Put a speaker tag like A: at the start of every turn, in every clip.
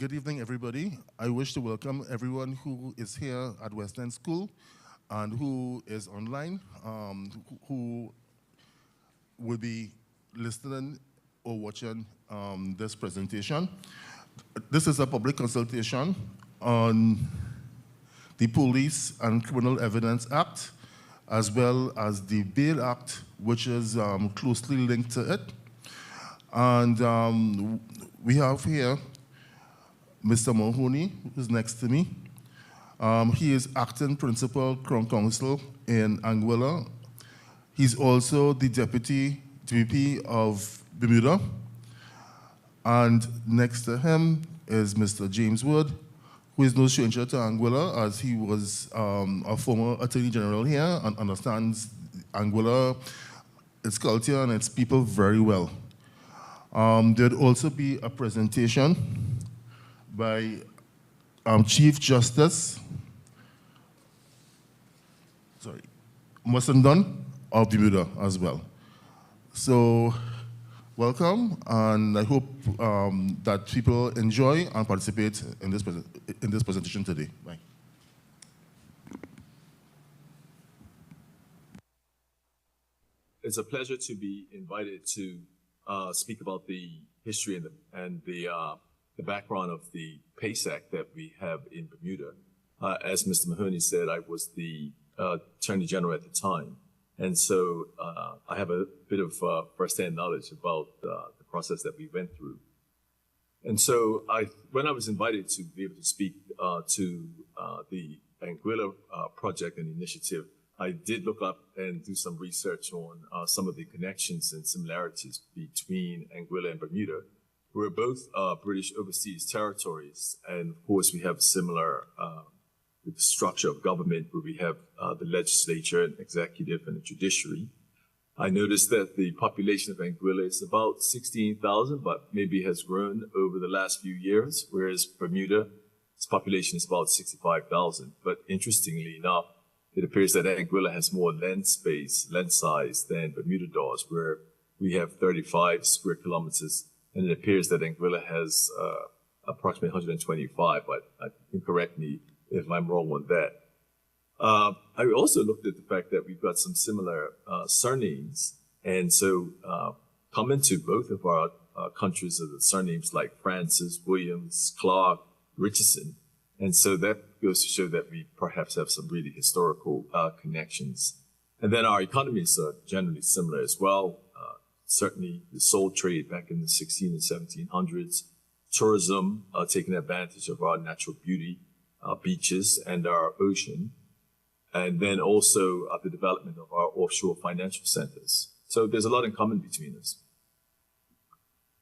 A: Good evening, everybody. I wish to welcome everyone who is here at West End School and who is online, who will be listening or watching this presentation. This is a public consultation on the Police and Criminal Evidence Act, as well as the Bail Act, which is closely linked to it. And we have here Mr. Mahoney, who's next to me. He is acting principal Crown Counsel in Anguilla. He's also the deputy VP of Bermuda. And next to him is Mr. James Wood, who is no stranger to Anguilla, as he was a former Attorney General here and understands Anguilla, its culture, and its people very well. There'd also be a presentation by Chief Justice Mussendon of Bermuda as well. So welcome, and I hope that people enjoy and participate in this presentation today. Bye.
B: It's a pleasure to be invited to speak about the history and the background of the PACE Act that we have in Bermuda. As Mr. Mahoney said, I was the Attorney General at the time. And so I have a bit of first-hand knowledge about the process that we went through. And so when I was invited to be able to speak to the Anguilla project and initiative, I did look up and do some research on some of the connections and similarities between Anguilla and Bermuda. We're both British overseas territories, and of course we have similar structure of government where we have the legislature and executive and the judiciary. I noticed that the population of Anguilla is about 16,000, but maybe has grown over the last few years, whereas Bermuda's population is about 65,000. But interestingly enough, it appears that Anguilla has more land size than Bermuda does, where we have 35 square kilometers. And it appears that Anguilla has approximately 125, but you can correct me if I'm wrong on that. I also looked at the fact that we've got some similar surnames. And so common to both of our countries are the surnames like Francis, Williams, Clark, Richardson. And so that goes to show that we perhaps have some really historical connections. And then our economies are generally similar as well. Certainly the soul trade back in the 16 and 1700s, tourism, taking advantage of our natural beauty, our beaches and our ocean, and then also the development of our offshore financial centers. So there's a lot in common between us.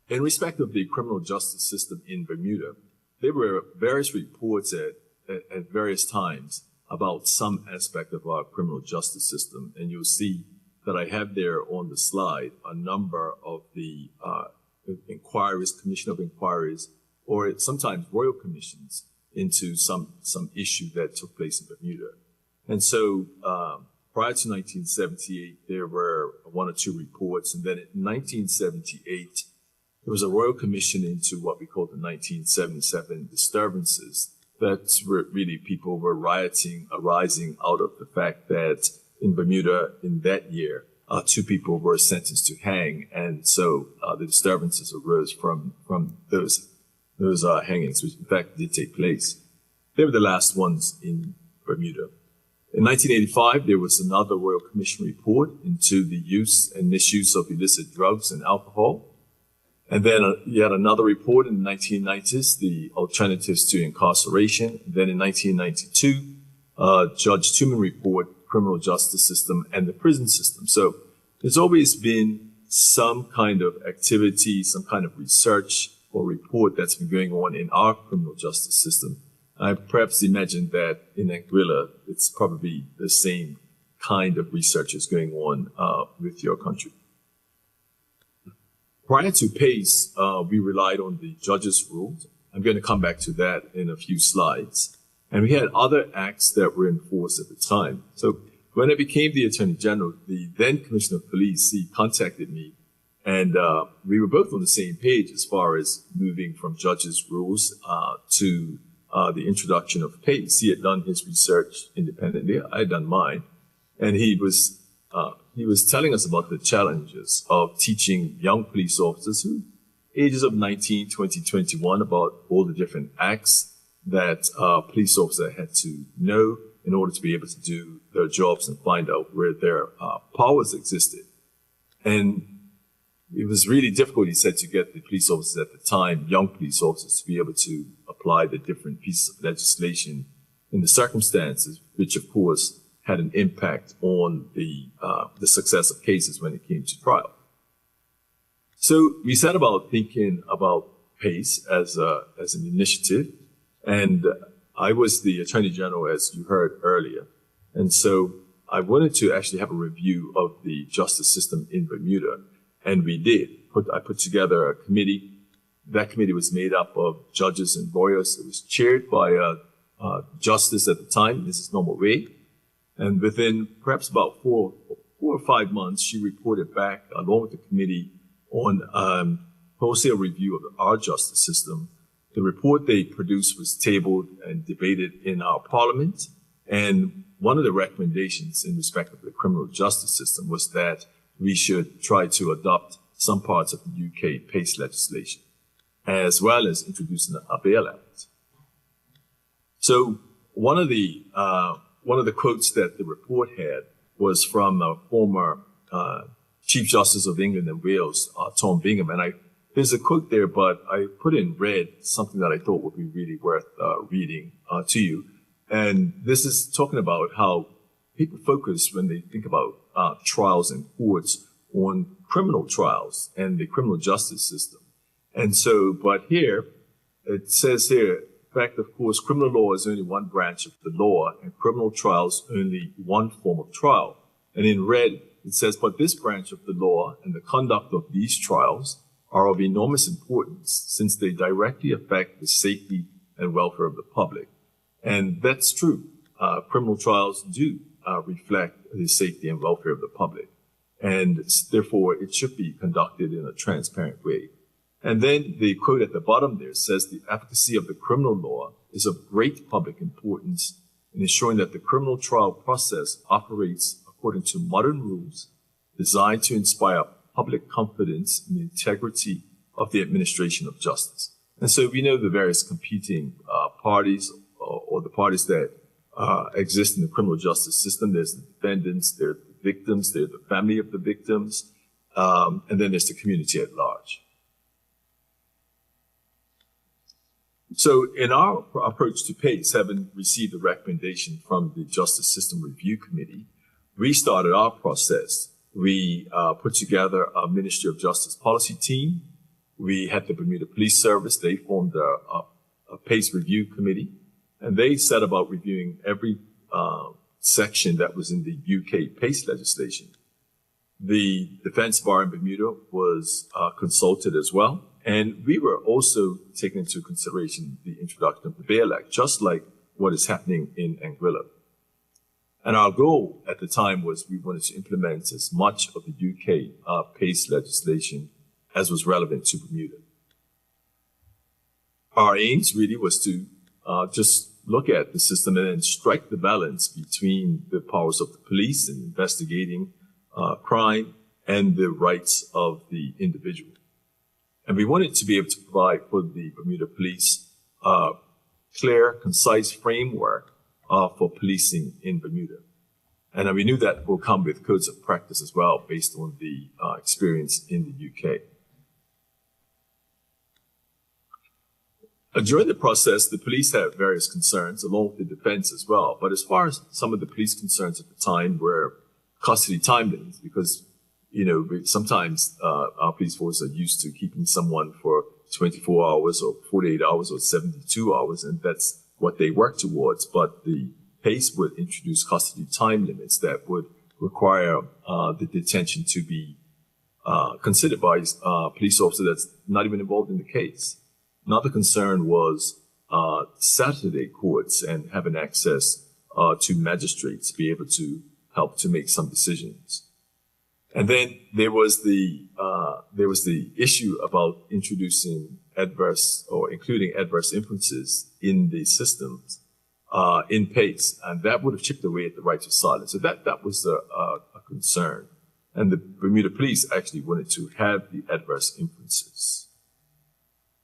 B: In respect of the criminal justice system in Bermuda, there were various reports at various times about some aspect of our criminal justice system, and you'll see that I have there on the slide a number of the inquiries, commission of inquiries, or sometimes royal commissions into some issue that took place in Bermuda. And so prior to 1978, there were one or two reports, and then in 1978, there was a royal commission into what we call the 1977 disturbances. That's where really people were rioting, arising out of the fact that in Bermuda in that year, 2 people were sentenced to hang. And so the disturbances arose from those hangings, which in fact did take place. They were the last ones in Bermuda. In 1985, there was another Royal Commission report into the use and misuse of illicit drugs and alcohol. And then you had another report in the 1990s, the alternatives to incarceration. And then in 1992, Judge Tuman report, criminal justice system and the prison system. So there's always been some kind of activity, some kind of research or report that's been going on in our criminal justice system. I perhaps imagine that in Anguilla, it's probably the same kind of research is going on with your country. Prior to PACE, we relied on the judge's rules. I'm going to come back to that in a few slides. And we had other acts that were enforced at the time. So when I became the Attorney General, the then Commissioner of Police, he contacted me And we were both on the same page as far as moving from judges' rules to the introduction of PACE. He had done his research independently. I had done mine. And he was telling us about the challenges of teaching young police officers who ages of 19, 20, 21 about all the different acts that a police officer had to know in order to be able to do their jobs and find out where their powers existed. And it was really difficult, he said, to get the police officers at the time, young police officers, to be able to apply the different pieces of legislation in the circumstances, which of course had an impact on the success of cases when it came to trial. So we set about thinking about PACE as an initiative, and I was the Attorney General, as you heard earlier, and so I wanted to actually have a review of the justice system in Bermuda, and we did. I put together a committee. That committee was made up of judges and lawyers. It was chaired by a justice at the time, Mrs. Norma Way, and within perhaps about 4 or 5 months, she reported back along with the committee on wholesale review of our justice system. The report they produced was tabled and debated in our parliament. And one of the recommendations in respect of the criminal justice system was that we should try to adopt some parts of the UK PACE legislation, as well as introducing a bail act. So one of the quotes that the report had was from a former Chief Justice of England and Wales, Tom Bingham. And there's a quote there, but I put in red something that I thought would be really worth reading to you. And this is talking about how people focus when they think about trials in courts on criminal trials and the criminal justice system. And so, but here, it says here, in fact, of course, criminal law is only one branch of the law and criminal trials only one form of trial. And in red, it says, but this branch of the law and the conduct of these trials are of enormous importance since they directly affect the safety and welfare of the public. And that's true. Criminal trials do reflect the safety and welfare of the public. And therefore, it should be conducted in a transparent way. And then the quote at the bottom there says, the efficacy of the criminal law is of great public importance in ensuring that the criminal trial process operates according to modern rules designed to inspire public confidence in the integrity of the administration of justice. And so we know the various competing parties or the parties that exist in the criminal justice system. There's the defendants, there are the victims, there's the family of the victims, and then there's the community at large. So in our approach to PACE, having received a recommendation from the Justice System Review Committee, we started our process. We put together a Ministry of Justice policy team. We had the Bermuda Police Service. They formed a PACE review committee, and they set about reviewing every section that was in the UK PACE legislation. The Defense Bar in Bermuda was consulted as well. And we were also taking into consideration the introduction of the Bail Act, just like what is happening in Anguilla. And our goal at the time was we wanted to implement as much of the UK PACE legislation as was relevant to Bermuda. Our aims really was to just look at the system and then strike the balance between the powers of the police in investigating crime and the rights of the individual. And we wanted to be able to provide for the Bermuda police a clear, concise framework for policing in Bermuda. And we knew that will come with codes of practice as well, based on the experience in the UK. During the process, the police had various concerns, along with the defense as well. But as far as some of the police concerns at the time were custody time limits, because sometimes our police force are used to keeping someone for 24 hours or 48 hours or 72 hours, and that's what they work towards. But the PACE would introduce custody time limits that would require the detention to be considered by a police officer that's not even involved in the case. Another concern was Saturday courts and having access to magistrates to be able to help to make some decisions. And then there was the issue about introducing adverse or including adverse inferences in the systems in PACE, and that would have chipped away at the right to silence. So that was a concern. And the Bermuda police actually wanted to have the adverse inferences.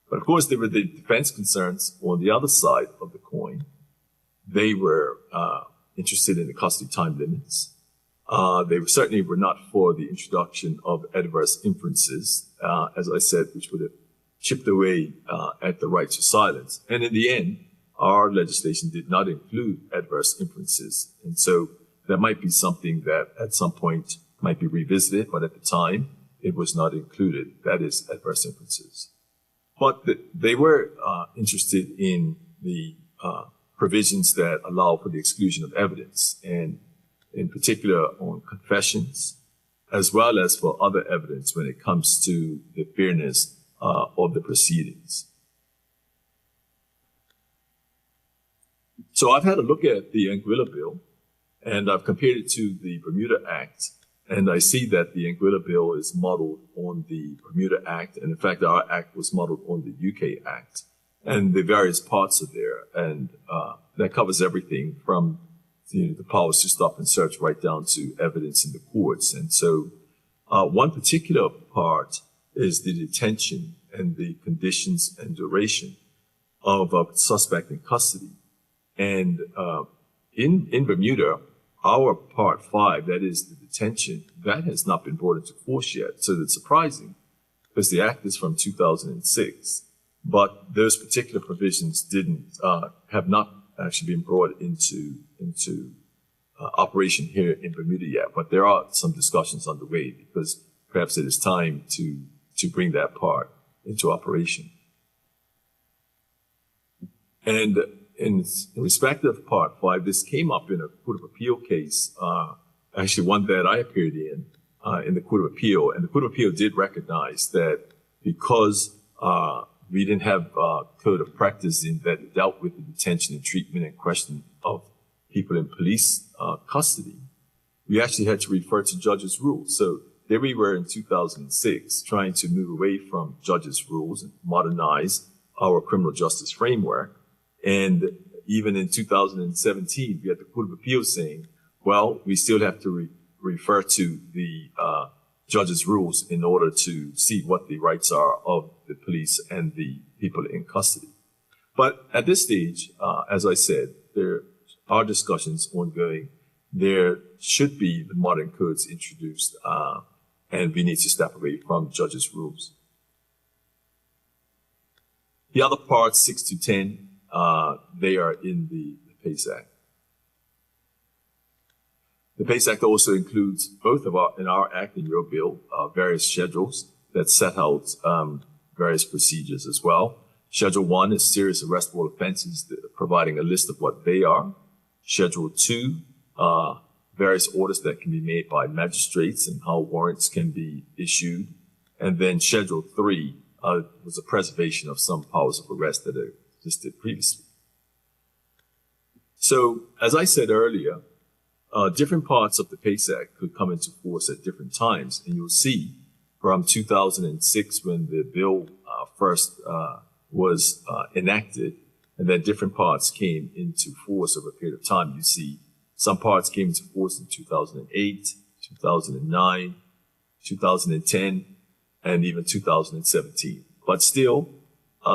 B: But of course, there were the defense concerns on the other side of the coin. They were interested in the custody time limits. They certainly were not for the introduction of adverse inferences, as I said, which would have chipped away at the right to silence. And in the end, our legislation did not include adverse inferences. And so that might be something that at some point might be revisited, but at the time, it was not included. That is adverse inferences. But they were interested in the provisions that allow for the exclusion of evidence, and in particular on confessions, as well as for other evidence when it comes to the fairness of the proceedings. So I've had a look at the Anguilla bill, and I've compared it to the Bermuda Act, and I see that the Anguilla bill is modeled on the Bermuda Act, and in fact, our act was modeled on the UK Act, and the various parts are there, and that covers everything from the powers to stop and search right down to evidence in the courts. And so one particular part is the detention and the conditions and duration of a suspect in custody. And in Bermuda, our Part 5, that is the detention, that has not been brought into force yet. So it's surprising because the Act is from 2006, but those particular provisions have not actually been brought into operation here in Bermuda yet. But there are some discussions underway because perhaps it is time to bring that part into operation. And in respect of Part 5, this came up in a Court of Appeal case, actually one that I appeared in the Court of Appeal. And the Court of Appeal did recognize that because we didn't have a code of practice that dealt with the detention and treatment and question of people in police custody, we actually had to refer to judges' rules. So there we were in 2006 trying to move away from judges' rules and modernize our criminal justice framework. And even in 2017, we had the Court of Appeal saying, well, we still have to refer to the judges' rules in order to see what the rights are of the police and the people in custody. But at this stage, as I said, there are discussions ongoing. There should be the modern codes introduced, and we need to step away from judges' rules. The other parts, 6 to 10, they are in the PACE Act. The PACE Act also includes both in our act and your bill, various schedules that set out various procedures as well. Schedule 1 is serious arrestable offenses, providing a list of what they are. Schedule 2, various orders that can be made by magistrates and how warrants can be issued. And then Schedule 3 was a preservation of some powers of arrest that existed previously. So, as I said earlier, different parts of the PACE Act could come into force at different times. And you'll see from 2006 when the bill first was enacted, and then different parts came into force over a period of time. You see some parts came into force in 2008, 2009, 2010, and even 2017. But still,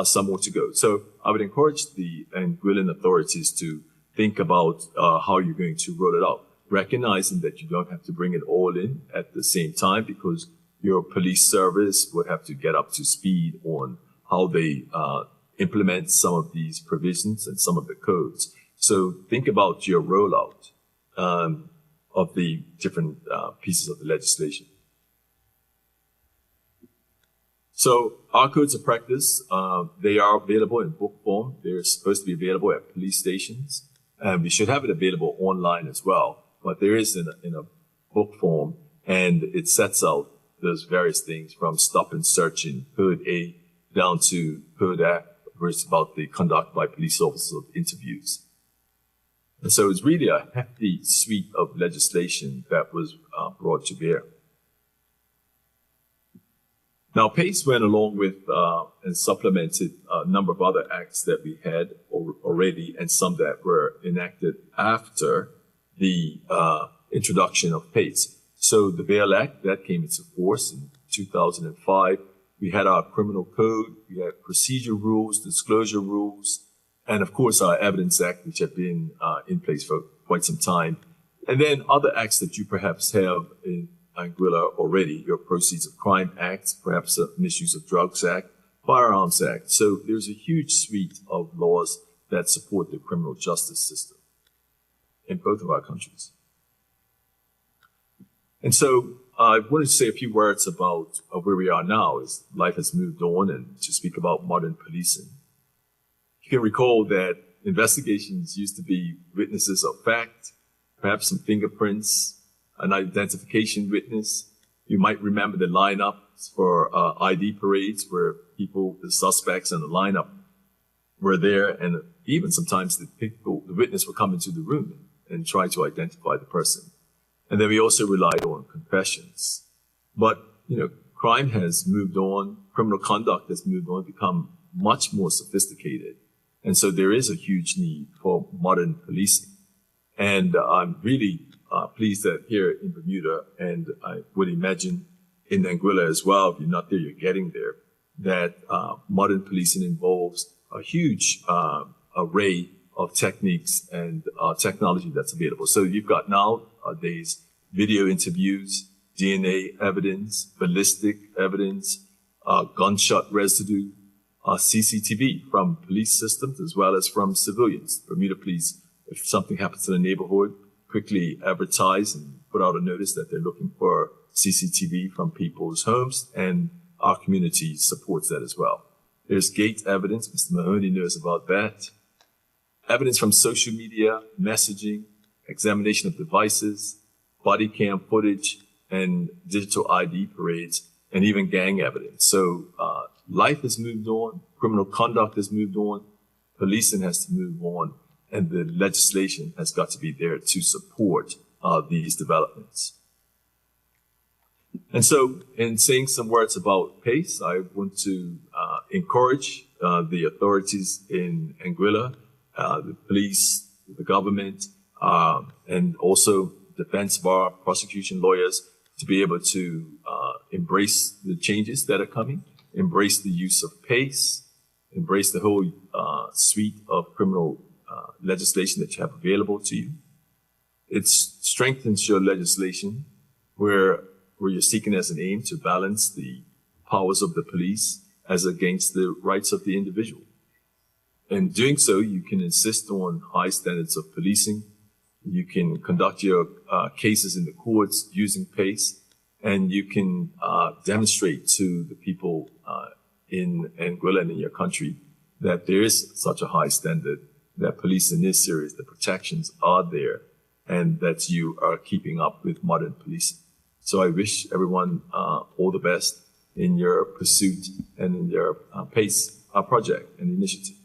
B: some more to go. So I would encourage the Anguillan authorities to think about how you're going to roll it out, recognizing that you don't have to bring it all in at the same time because your police service would have to get up to speed on how they implement some of these provisions and some of the codes. So think about your rollout of the different pieces of the legislation. So our codes of practice, they are available in book form. They're supposed to be available at police stations. And we should have it available online as well. But there is in a book form, and it sets out those various things from stop and search in Code A down to Code F, where it's about the conduct by police officers of interviews. And so it's really a hefty suite of legislation that was brought to bear. Now, PACE went along with and supplemented a number of other acts that we had already, and some that were enacted after the introduction of PACE. So the Bail Act, that came into force in 2005. We had our criminal code, we had procedure rules, disclosure rules, and of course our Evidence Act, which had been in place for quite some time. And then other acts that you perhaps have in Anguilla already, your Proceeds of Crime Act, perhaps the Misuse of Drugs Act, Firearms Act. So there's a huge suite of laws that support the criminal justice system in both of our countries. And so I wanted to say a few words about where we are now as life has moved on, and to speak about modern policing. You can recall that investigations used to be witnesses of fact, perhaps some fingerprints, an identification witness. You might remember the lineups for ID parades where people, the suspects and the lineup were there, and even sometimes the witness would come into the room and try to identify the person. And then we also relied on confessions. But, crime has moved on, criminal conduct has moved on, become much more sophisticated. And so there is a huge need for modern policing. And I'm really pleased that here in Bermuda, and I would imagine in Anguilla as well, if you're not there, you're getting there, that modern policing involves a huge array of techniques and technology that's available. So you've got nowadays video interviews, DNA evidence, ballistic evidence, gunshot residue, CCTV from police systems as well as from civilians. Bermuda police, if something happens in a neighborhood, quickly advertise and put out a notice that they're looking for CCTV from people's homes, and our community supports that as well. There's gate evidence. Mr. Mahoney knows about that. Evidence from social media, messaging, examination of devices, body cam footage, and digital ID parades, and even gang evidence. So life has moved on, criminal conduct has moved on, policing has to move on, and the legislation has got to be there to support these developments. And so in saying some words about PACE, I want to encourage the authorities in Anguilla, the police, the government, and also defense bar, prosecution lawyers, to be able to embrace the changes that are coming, embrace the use of PACE, embrace the whole suite of criminal legislation that you have available to you. It strengthens your legislation where you're seeking as an aim to balance the powers of the police as against the rights of the individual. In doing so, you can insist on high standards of policing. You can conduct your cases in the courts using PACE, and you can demonstrate to the people in Anguilla and in your country that there is such a high standard, that policing is serious, the protections are there, and that you are keeping up with modern policing. So I wish everyone all the best in your pursuit and in your PACE project and initiative.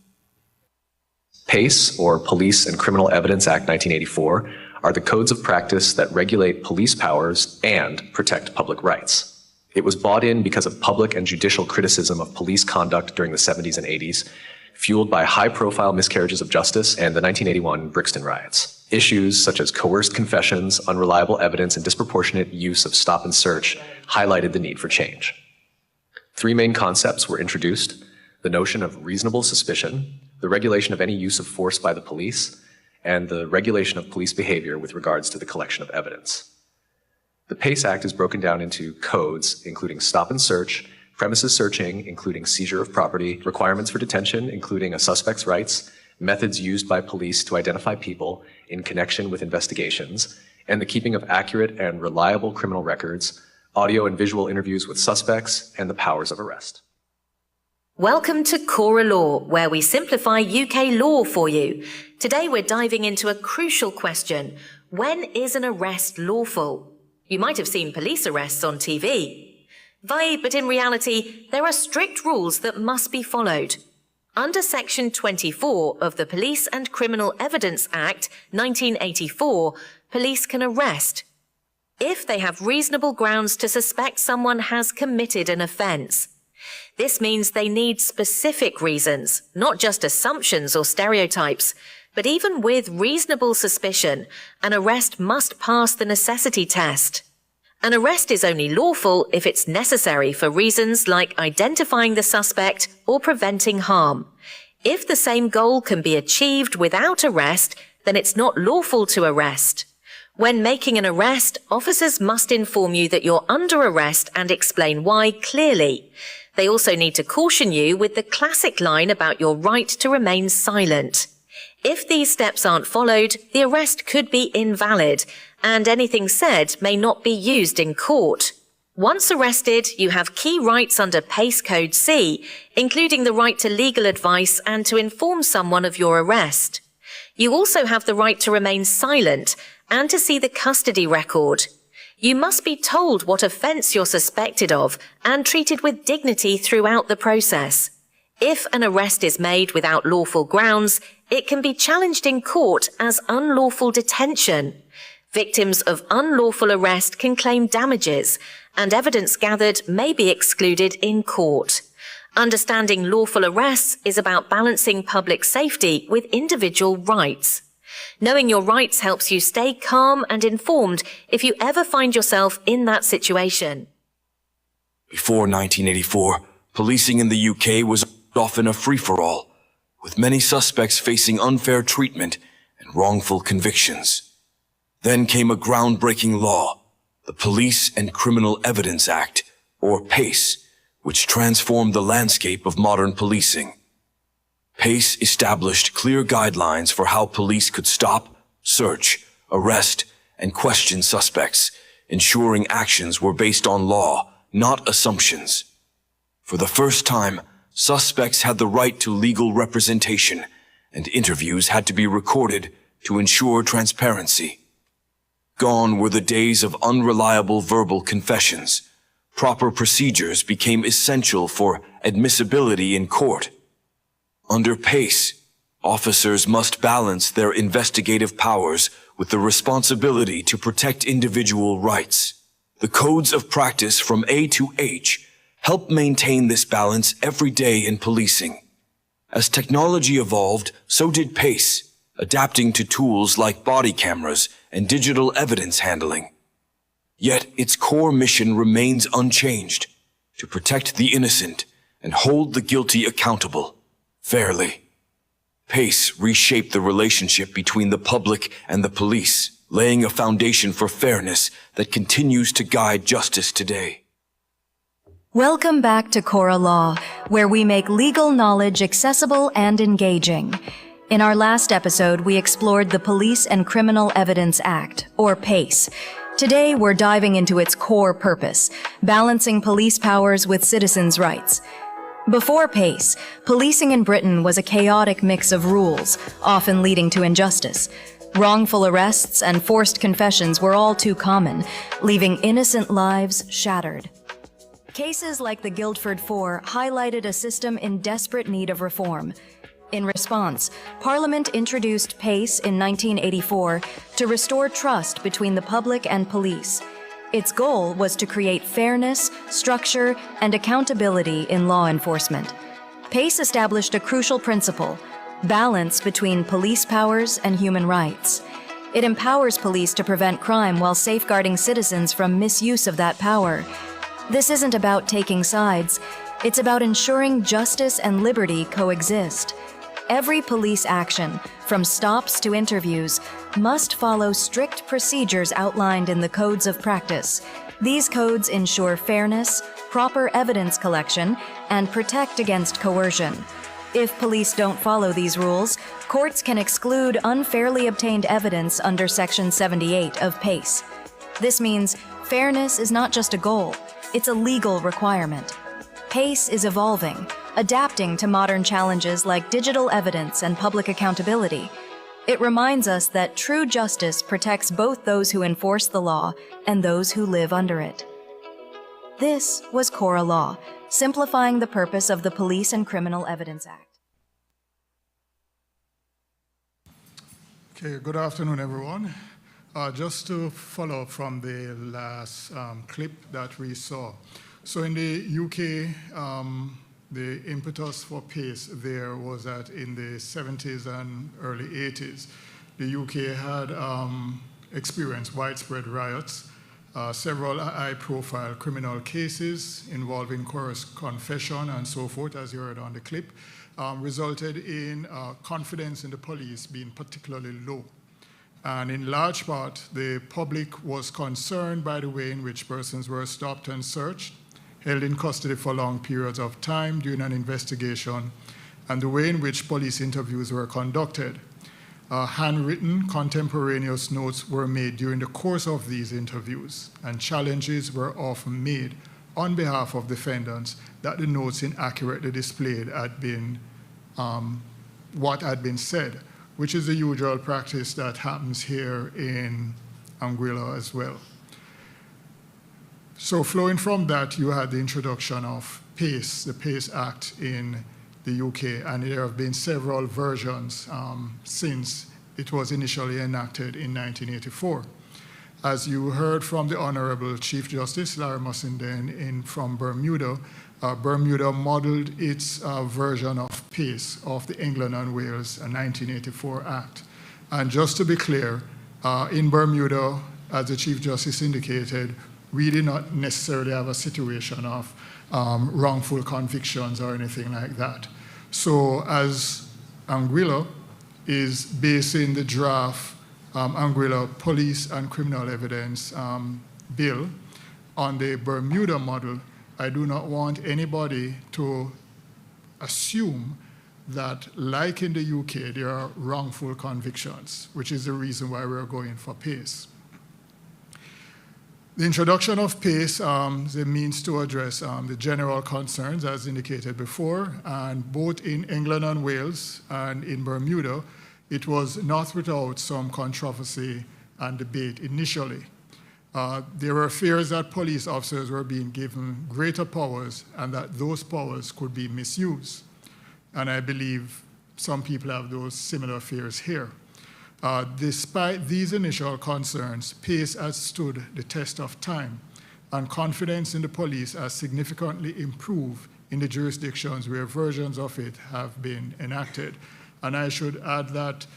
C: PACE, or Police and Criminal Evidence Act 1984, are the codes of practice that regulate police powers and protect public rights. It was brought in because of public and judicial criticism of police conduct during the 70s and 80s, fueled by high-profile miscarriages of justice and the 1981 Brixton riots. Issues such as coerced confessions, unreliable evidence, and disproportionate use of stop and search highlighted the need for change. Three main concepts were introduced: the notion of reasonable suspicion, the regulation of any use of force by the police, and the regulation of police behavior with regards to the collection of evidence. The PACE Act is broken down into codes, including stop and search, premises searching, including seizure of property, requirements for detention, including a suspect's rights, methods used by police to identify people in connection with investigations, and the keeping of accurate and reliable criminal records, audio and visual interviews with suspects, and the powers of arrest.
D: Welcome to Cora Law, where we simplify UK law for you. Today we're diving into a crucial question. When is an arrest lawful? You might have seen police arrests on TV. But in reality, there are strict rules that must be followed. Under Section 24 of the Police and Criminal Evidence Act 1984, police can arrest if they have reasonable grounds to suspect someone has committed an offence. This means they need specific reasons, not just assumptions or stereotypes. But even with reasonable suspicion, an arrest must pass the necessity test. An arrest is only lawful if it's necessary for reasons like identifying the suspect or preventing harm. If the same goal can be achieved without arrest, then it's not lawful to arrest. When making an arrest, officers must inform you that you're under arrest and explain why clearly. They also need to caution you with the classic line about your right to remain silent. If these steps aren't followed, the arrest could be invalid, and anything said may not be used in court. Once arrested, you have key rights under PACE Code C, including the right to legal advice and to inform someone of your arrest. You also have the right to remain silent and to see the custody record. You must be told what offence you're suspected of and treated with dignity throughout the process. If an arrest is made without lawful grounds, it can be challenged in court as unlawful detention. Victims of unlawful arrest can claim damages, and evidence gathered may be excluded in court. Understanding lawful arrests is about balancing public safety with individual rights. Knowing your rights helps you stay calm and informed if you ever find yourself in that situation.
E: Before 1984, policing in the UK was often a free-for-all, with many suspects facing unfair treatment and wrongful convictions. Then came a groundbreaking law, the Police and Criminal Evidence Act, or PACE, which transformed the landscape of modern policing. PACE established clear guidelines for how police could stop, search, arrest, and question suspects, ensuring actions were based on law, not assumptions. For the first time, suspects had the right to legal representation, and interviews had to be recorded to ensure transparency. Gone were the days of unreliable verbal confessions. Proper procedures became essential for admissibility in court. Under PACE, officers must balance their investigative powers with the responsibility to protect individual rights. The codes of practice from A to H help maintain this balance every day in policing. As technology evolved, so did PACE, adapting to tools like body cameras and digital evidence handling. Yet its core mission remains unchanged: to protect the innocent and hold the guilty accountable fairly. PACE reshaped the relationship between the public and the police, laying a foundation for fairness that continues to guide justice today.
F: Welcome back to Cora Law, where we make legal knowledge accessible and engaging. In our last episode, we explored the Police and Criminal Evidence Act, or PACE. Today, we're diving into its core purpose, balancing police powers with citizens' rights. Before PACE, policing in Britain was a chaotic mix of rules, often leading to injustice. Wrongful arrests and forced confessions were all too common, leaving innocent lives shattered. Cases like the Guildford Four highlighted a system in desperate need of reform. In response, Parliament introduced PACE in 1984 to restore trust between the public and police. Its goal was to create fairness, structure, and accountability in law enforcement. PACE established a crucial principle: balance between police powers and human rights. It empowers police to prevent crime while safeguarding citizens from misuse of that power. This isn't about taking sides. It's about ensuring justice and liberty coexist. Every police action, from stops to interviews, must follow strict procedures outlined in the codes of practice. These codes ensure fairness, proper evidence collection, and protect against coercion. If police don't follow these rules, courts can exclude unfairly obtained evidence under Section 78 of PACE. This means fairness is not just a goal, it's a legal requirement. PACE is evolving, adapting to modern challenges like digital evidence and public accountability. It reminds us that true justice protects both those who enforce the law and those who live under it. This was Cora Law, simplifying the purpose of the Police and Criminal Evidence Act.
G: Okay, good afternoon, everyone. Just to follow up from the last clip that we saw. So in the UK, the impetus for PACE there was that in the 70s and early 80s, the UK had experienced widespread riots. Several high-profile criminal cases involving coerced confession and so forth, as you heard on the clip, resulted in confidence in the police being particularly low. And in large part, the public was concerned by the way in which persons were stopped and searched, held in custody for long periods of time during an investigation, and the way in which police interviews were conducted. Handwritten contemporaneous notes were made during the course of these interviews, and challenges were often made on behalf of defendants that the notes inaccurately displayed had been what had been said, which is the usual practice that happens here in Anguilla as well. So flowing from that, you had the introduction of PACE, the PACE Act in the UK, and there have been several versions since it was initially enacted in 1984. As you heard from the Honorable Chief Justice Larry Mussenden from Bermuda, Bermuda modeled its version of PACE of the England and Wales 1984 Act. And just to be clear, in Bermuda, as the Chief Justice indicated, we did not necessarily have a situation of wrongful convictions or anything like that. So as Anguilla is basing the draft Anguilla Police and Criminal Evidence Bill on the Bermuda model, I do not want anybody to assume that, like in the UK, there are wrongful convictions, which is the reason why we're going for PACE. The introduction of PACE is a means to address the general concerns, as indicated before, and both in England and Wales and in Bermuda, it was not without some controversy and debate initially. There were fears that police officers were being given greater powers and that those powers could be misused. And I believe some people have those similar fears here. Despite these initial concerns, PACE has stood the test of time, and confidence in the police has significantly improved in the jurisdictions where versions of it have been enacted. And I should add that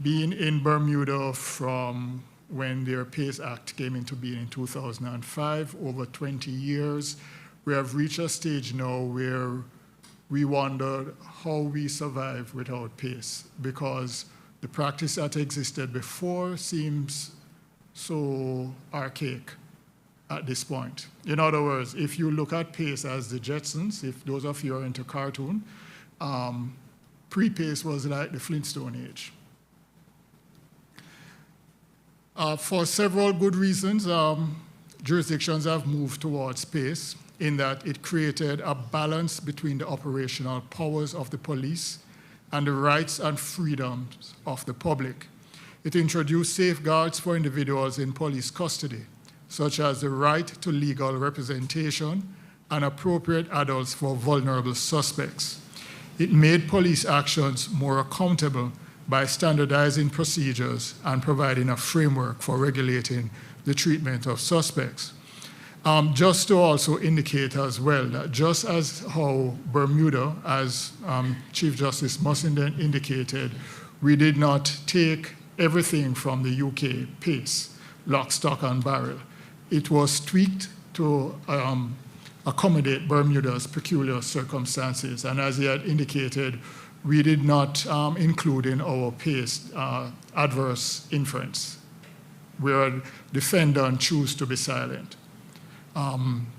G: being in Bermuda from when their PACE Act came into being in 2005, over 20 years, we have reached a stage now where we wondered how we survive without PACE, because the practice that existed before seems so archaic at this point. In other words, if you look at PACE as the Jetsons, if those of you are into cartoon, pre-PACE was like the Flintstone age. For several good reasons, jurisdictions have moved towards PACE in that it created a balance between the operational powers of the police and the rights and freedoms of the public. It introduced safeguards for individuals in police custody, such as the right to legal representation and appropriate adults for vulnerable suspects. It made police actions more accountable by standardizing procedures and providing a framework for regulating the treatment of suspects. Just to also indicate as well that just as how Bermuda, as Chief Justice Mussenden indicated, we did not take everything from the UK PACE, lock, stock, and barrel. It was tweaked to accommodate Bermuda's peculiar circumstances. And as he had indicated, we did not include in our PACE adverse inference, where defendant choose to be silent.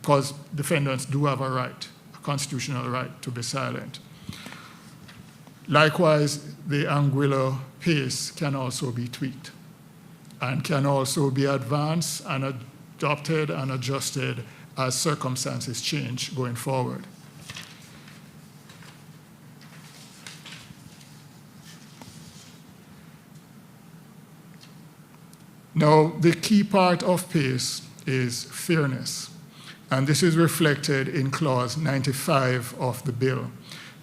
G: Because defendants do have a right, a constitutional right to be silent. Likewise, the Anguilla PACE can also be tweaked and can also be advanced and adopted and adjusted as circumstances change going forward. Now, the key part of PACE is fairness, and this is reflected in Clause 95 of the bill.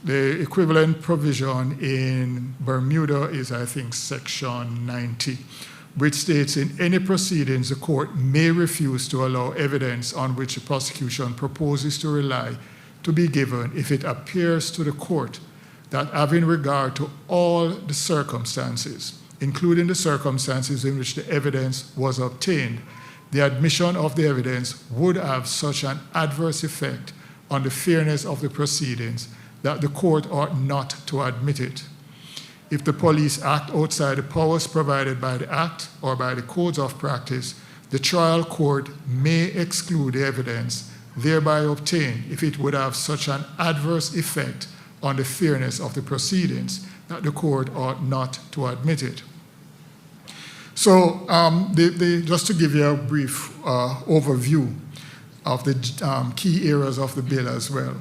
G: The equivalent provision in Bermuda is, I think, Section 90, which states in any proceedings the court may refuse to allow evidence on which the prosecution proposes to rely to be given if it appears to the court that having regard to all the circumstances, including the circumstances in which the evidence was obtained, the admission of the evidence would have such an adverse effect on the fairness of the proceedings that the court ought not to admit it. If the police act outside the powers provided by the Act or by the codes of practice, the trial court may exclude the evidence thereby obtained if it would have such an adverse effect on the fairness of the proceedings that the court ought not to admit it. So just to give you a brief overview of the key areas of the bill as well.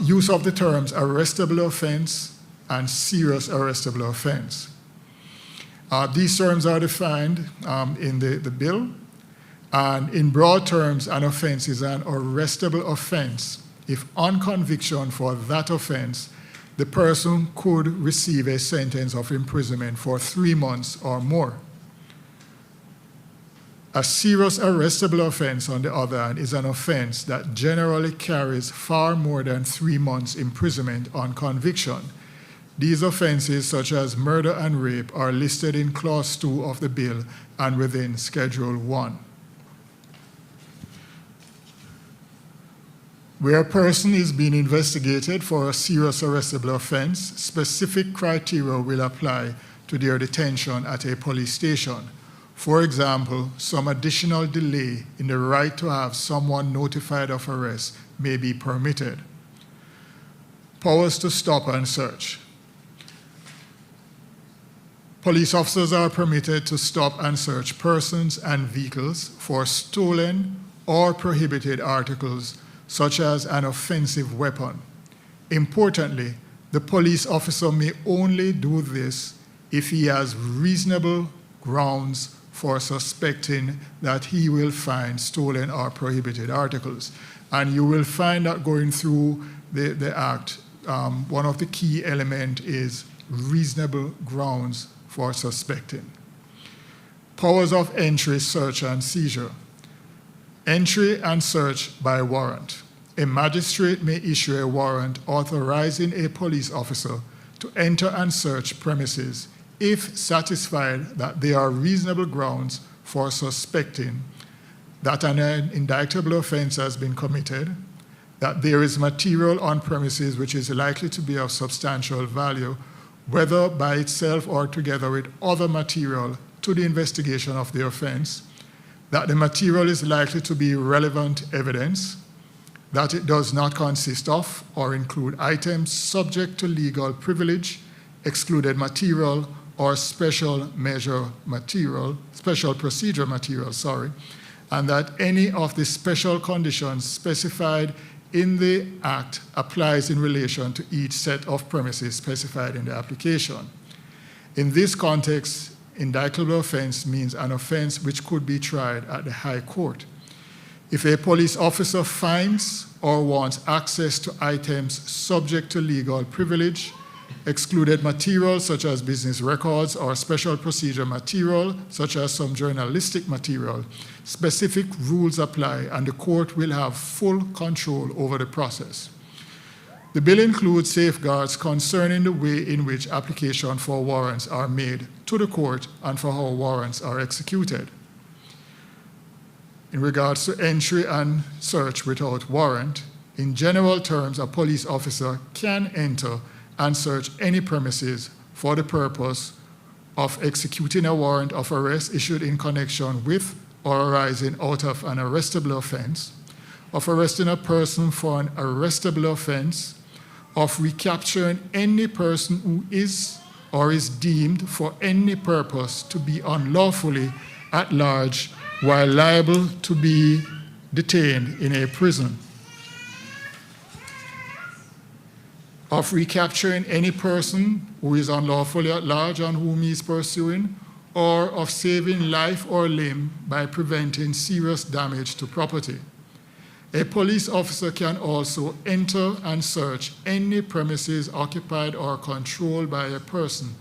G: Use of the terms arrestable offense and serious arrestable offense. These terms are defined in the bill, and in broad terms, an offense is an arrestable offense if on conviction for that offense, the person could receive a sentence of imprisonment for 3 months or more. A serious arrestable offense, on the other hand, is an offense that generally carries far more than 3 months imprisonment on conviction. These offenses, such as murder and rape, are listed in Clause 2 of the bill and within Schedule 1. Where a person is being investigated for a serious arrestable offense, specific criteria will apply to their detention at a police station. For example, some additional delay in the right to have someone notified of arrest may be permitted. Powers to stop and search. Police officers are permitted to stop and search persons and vehicles for stolen or prohibited articles, such as an offensive weapon. Importantly, the police officer may only do this if he has reasonable grounds for suspecting that he will find stolen or prohibited articles. And you will find that going through the Act, one of the key elements is reasonable grounds for suspecting. Powers of entry, search, and seizure. Entry and search by warrant. A magistrate may issue a warrant authorizing a police officer to enter and search premises if satisfied that there are reasonable grounds for suspecting that an indictable offense has been committed, that there is material on premises which is likely to be of substantial value, whether by itself or together with other material to the investigation of the offense, that the material is likely to be relevant evidence, that it does not consist of or include items subject to legal privilege, excluded material, or special procedure material, and that any of the special conditions specified in the Act applies in relation to each set of premises specified in the application. In this context, indictable offense means an offense which could be tried at the High Court. If a police officer finds or wants access to items subject to legal privilege, excluded material such as business records or special procedure material such as some journalistic material, specific rules apply and the court will have full control over the process. The bill includes safeguards concerning the way in which application for warrants are made to the court and for how warrants are executed. In regards to entry and search without warrant, in general terms, a police officer can enter and search any premises for the purpose of executing a warrant of arrest issued in connection with or arising out of an arrestable offense, of arresting a person for an arrestable offense, of recapturing any person who is or is deemed for any purpose to be unlawfully at large while liable to be detained in a prison, of recapturing any person who is unlawfully at large and whom he is pursuing, or of saving life or limb by preventing serious damage to property. A police officer can also enter and search any premises occupied or controlled by a person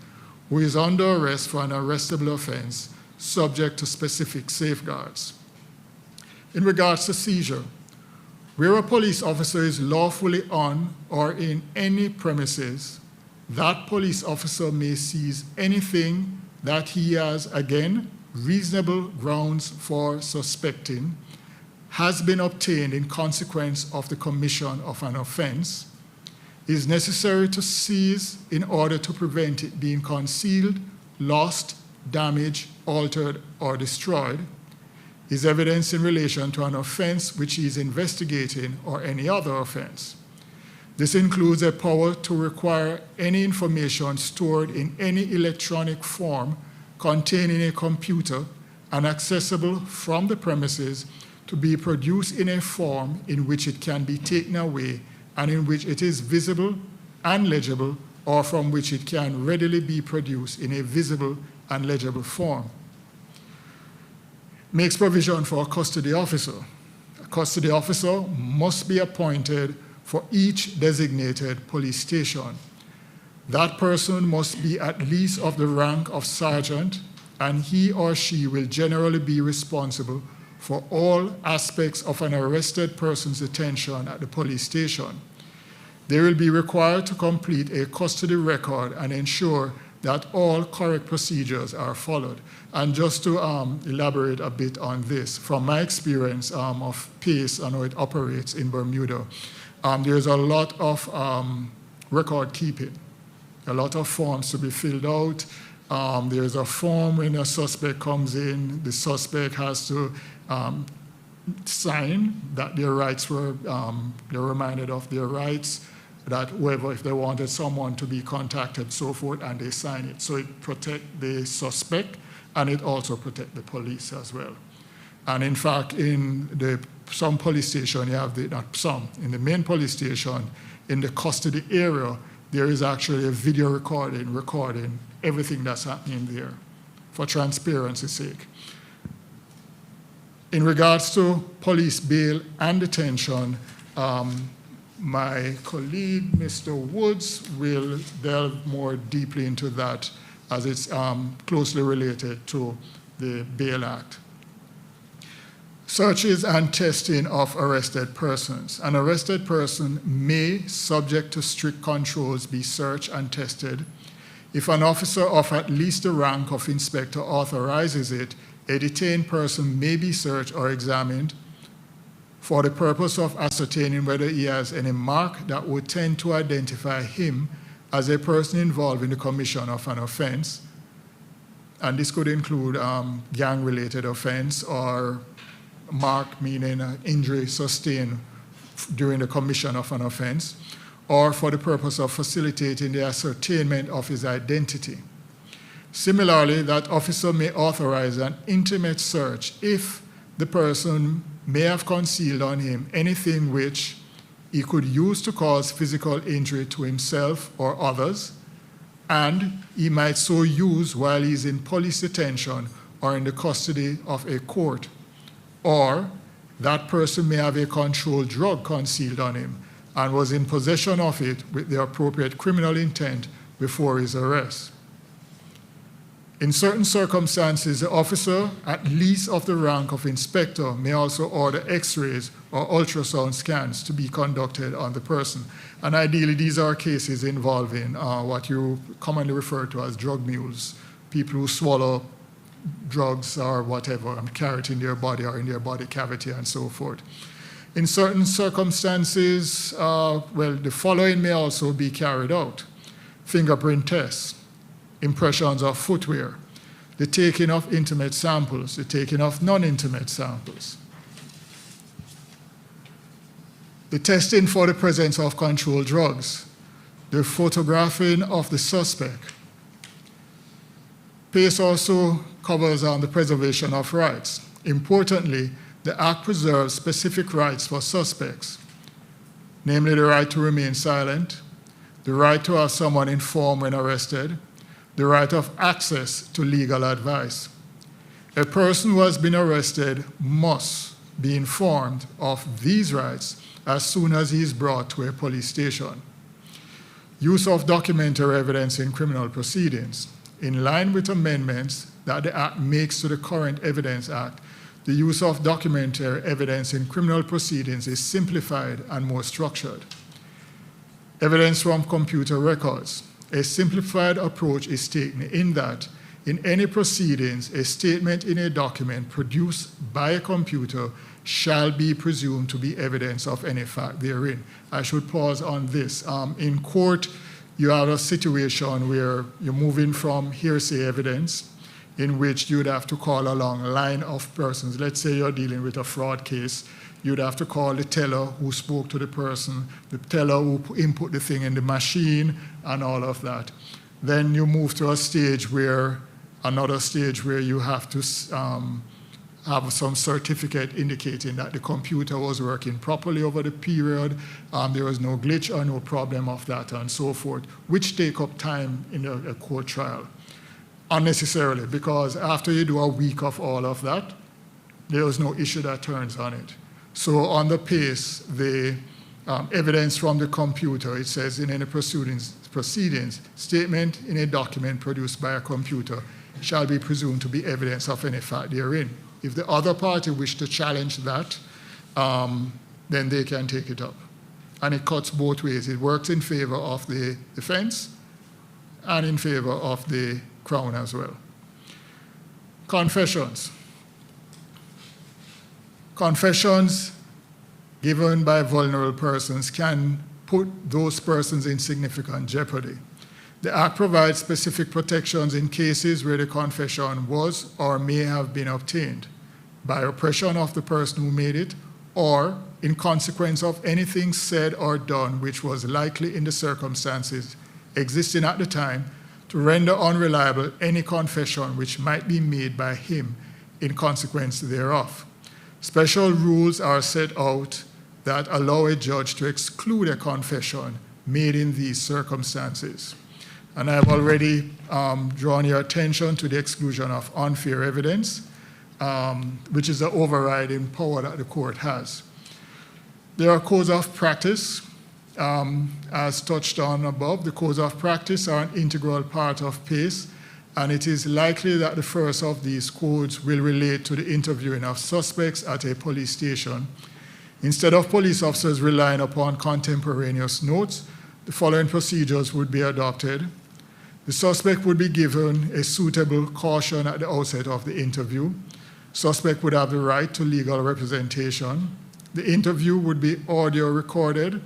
G: who is under arrest for an arrestable offense, subject to specific safeguards. In regards to seizure, where a police officer is lawfully on or in any premises, that police officer may seize anything that he has, again, reasonable grounds for suspecting has been obtained in consequence of the commission of an offense, is necessary to seize in order to prevent it being concealed, lost, damaged, altered, or destroyed, is evidence in relation to an offense which he is investigating or any other offense. This includes a power to require any information stored in any electronic form containing a computer and accessible from the premises to be produced in a form in which it can be taken away and in which it is visible and legible, or from which it can readily be produced in a visible and legible form. Makes provision for a custody officer. A custody officer must be appointed for each designated police station. That person must be at least of the rank of sergeant, and he or she will generally be responsible for all aspects of an arrested person's detention at the police station. They will be required to complete a custody record and ensure that all correct procedures are followed. And just to elaborate a bit on this, from my experience of PACE and how it operates in Bermuda, there's a lot of record keeping, a lot of forms to be filled out. There's a form when a suspect comes in, the suspect has to sign that their rights were, they're reminded of their rights, that whoever, if they wanted someone to be contacted, so forth, and they sign it. So it protects the suspect, and it also protects the police as well. And in fact, in some police station, you have in the main police station, in the custody area, there is actually a video recording everything that's happening there, for transparency's sake. In regards to police bail and detention, my colleague, Mr. Woods, will delve more deeply into that as it's closely related to the Bail Act. Searches and testing of arrested persons. An arrested person may, subject to strict controls, be searched and tested. If an officer of at least the rank of inspector authorizes it, a detained person may be searched or examined for the purpose of ascertaining whether he has any mark that would tend to identify him as a person involved in the commission of an offense. And this could include gang-related offense or mark meaning injury sustained during the commission of an offense, or for the purpose of facilitating the ascertainment of his identity. Similarly, that officer may authorize an intimate search if the person may have concealed on him anything which he could use to cause physical injury to himself or others, and he might so use while he is in police detention or in the custody of a court, or that person may have a controlled drug concealed on him and was in possession of it with the appropriate criminal intent before his arrest. In certain circumstances, the officer, at least of the rank of inspector, may also order x-rays or ultrasound scans to be conducted on the person. And ideally, these are cases involving what you commonly refer to as drug mules, people who swallow drugs or whatever and carry it in their body or in their body cavity and so forth. In certain circumstances, the following may also be carried out: fingerprint tests, impressions of footwear, the taking of intimate samples, the taking of non-intimate samples, the testing for the presence of controlled drugs, the photographing of the suspect. PACE also covers the preservation of rights. Importantly, the Act preserves specific rights for suspects, namely the right to remain silent, the right to have someone informed when arrested, the right of access to legal advice. A person who has been arrested must be informed of these rights as soon as he is brought to a police station. Use of documentary evidence in criminal proceedings. in line with amendments that the Act makes to the current Evidence Act, the use of documentary evidence in criminal proceedings is simplified and more structured. Evidence from computer records. A simplified approach is taken in that in any proceedings, a statement in a document produced by a computer shall be presumed to be evidence of any fact therein. I should pause on this. In court, you have a situation where you're moving from hearsay evidence in which you'd have to call a long line of persons. Let's say you're dealing with a fraud case. You'd have to call the teller who spoke to the person, the teller who input the thing in the machine, and all of that. Then you move to another stage where you have to have some certificate indicating that the computer was working properly over the period, there was no glitch or no problem of that, and so forth, which take up time in a court trial unnecessarily, because after you do a week of all of that, there is no issue that turns on it. So on the PACE, the evidence from the computer, it says in any proceedings, statement in a document produced by a computer shall be presumed to be evidence of any fact therein. If the other party wish to challenge that, then they can take it up. And it cuts both ways. It works in favor of the defense and in favor of the Crown as well. Confessions. Confessions given by vulnerable persons can put those persons in significant jeopardy. The Act provides specific protections in cases where the confession was or may have been obtained by oppression of the person who made it, or in consequence of anything said or done which was likely in the circumstances existing at the time to render unreliable any confession which might be made by him in consequence thereof. Special rules are set out that allow a judge to exclude a confession made in these circumstances. And I've already drawn your attention to the exclusion of unfair evidence, which is the overriding power that the court has. There are codes of practice, as touched on above. The codes of practice are an integral part of PACE, and it is likely that the first of these codes will relate to the interviewing of suspects at a police station. Instead of police officers relying upon contemporaneous notes, the following procedures would be adopted. The suspect would be given a suitable caution at the outset of the interview. Suspect would have the right to legal representation. The interview would be audio recorded.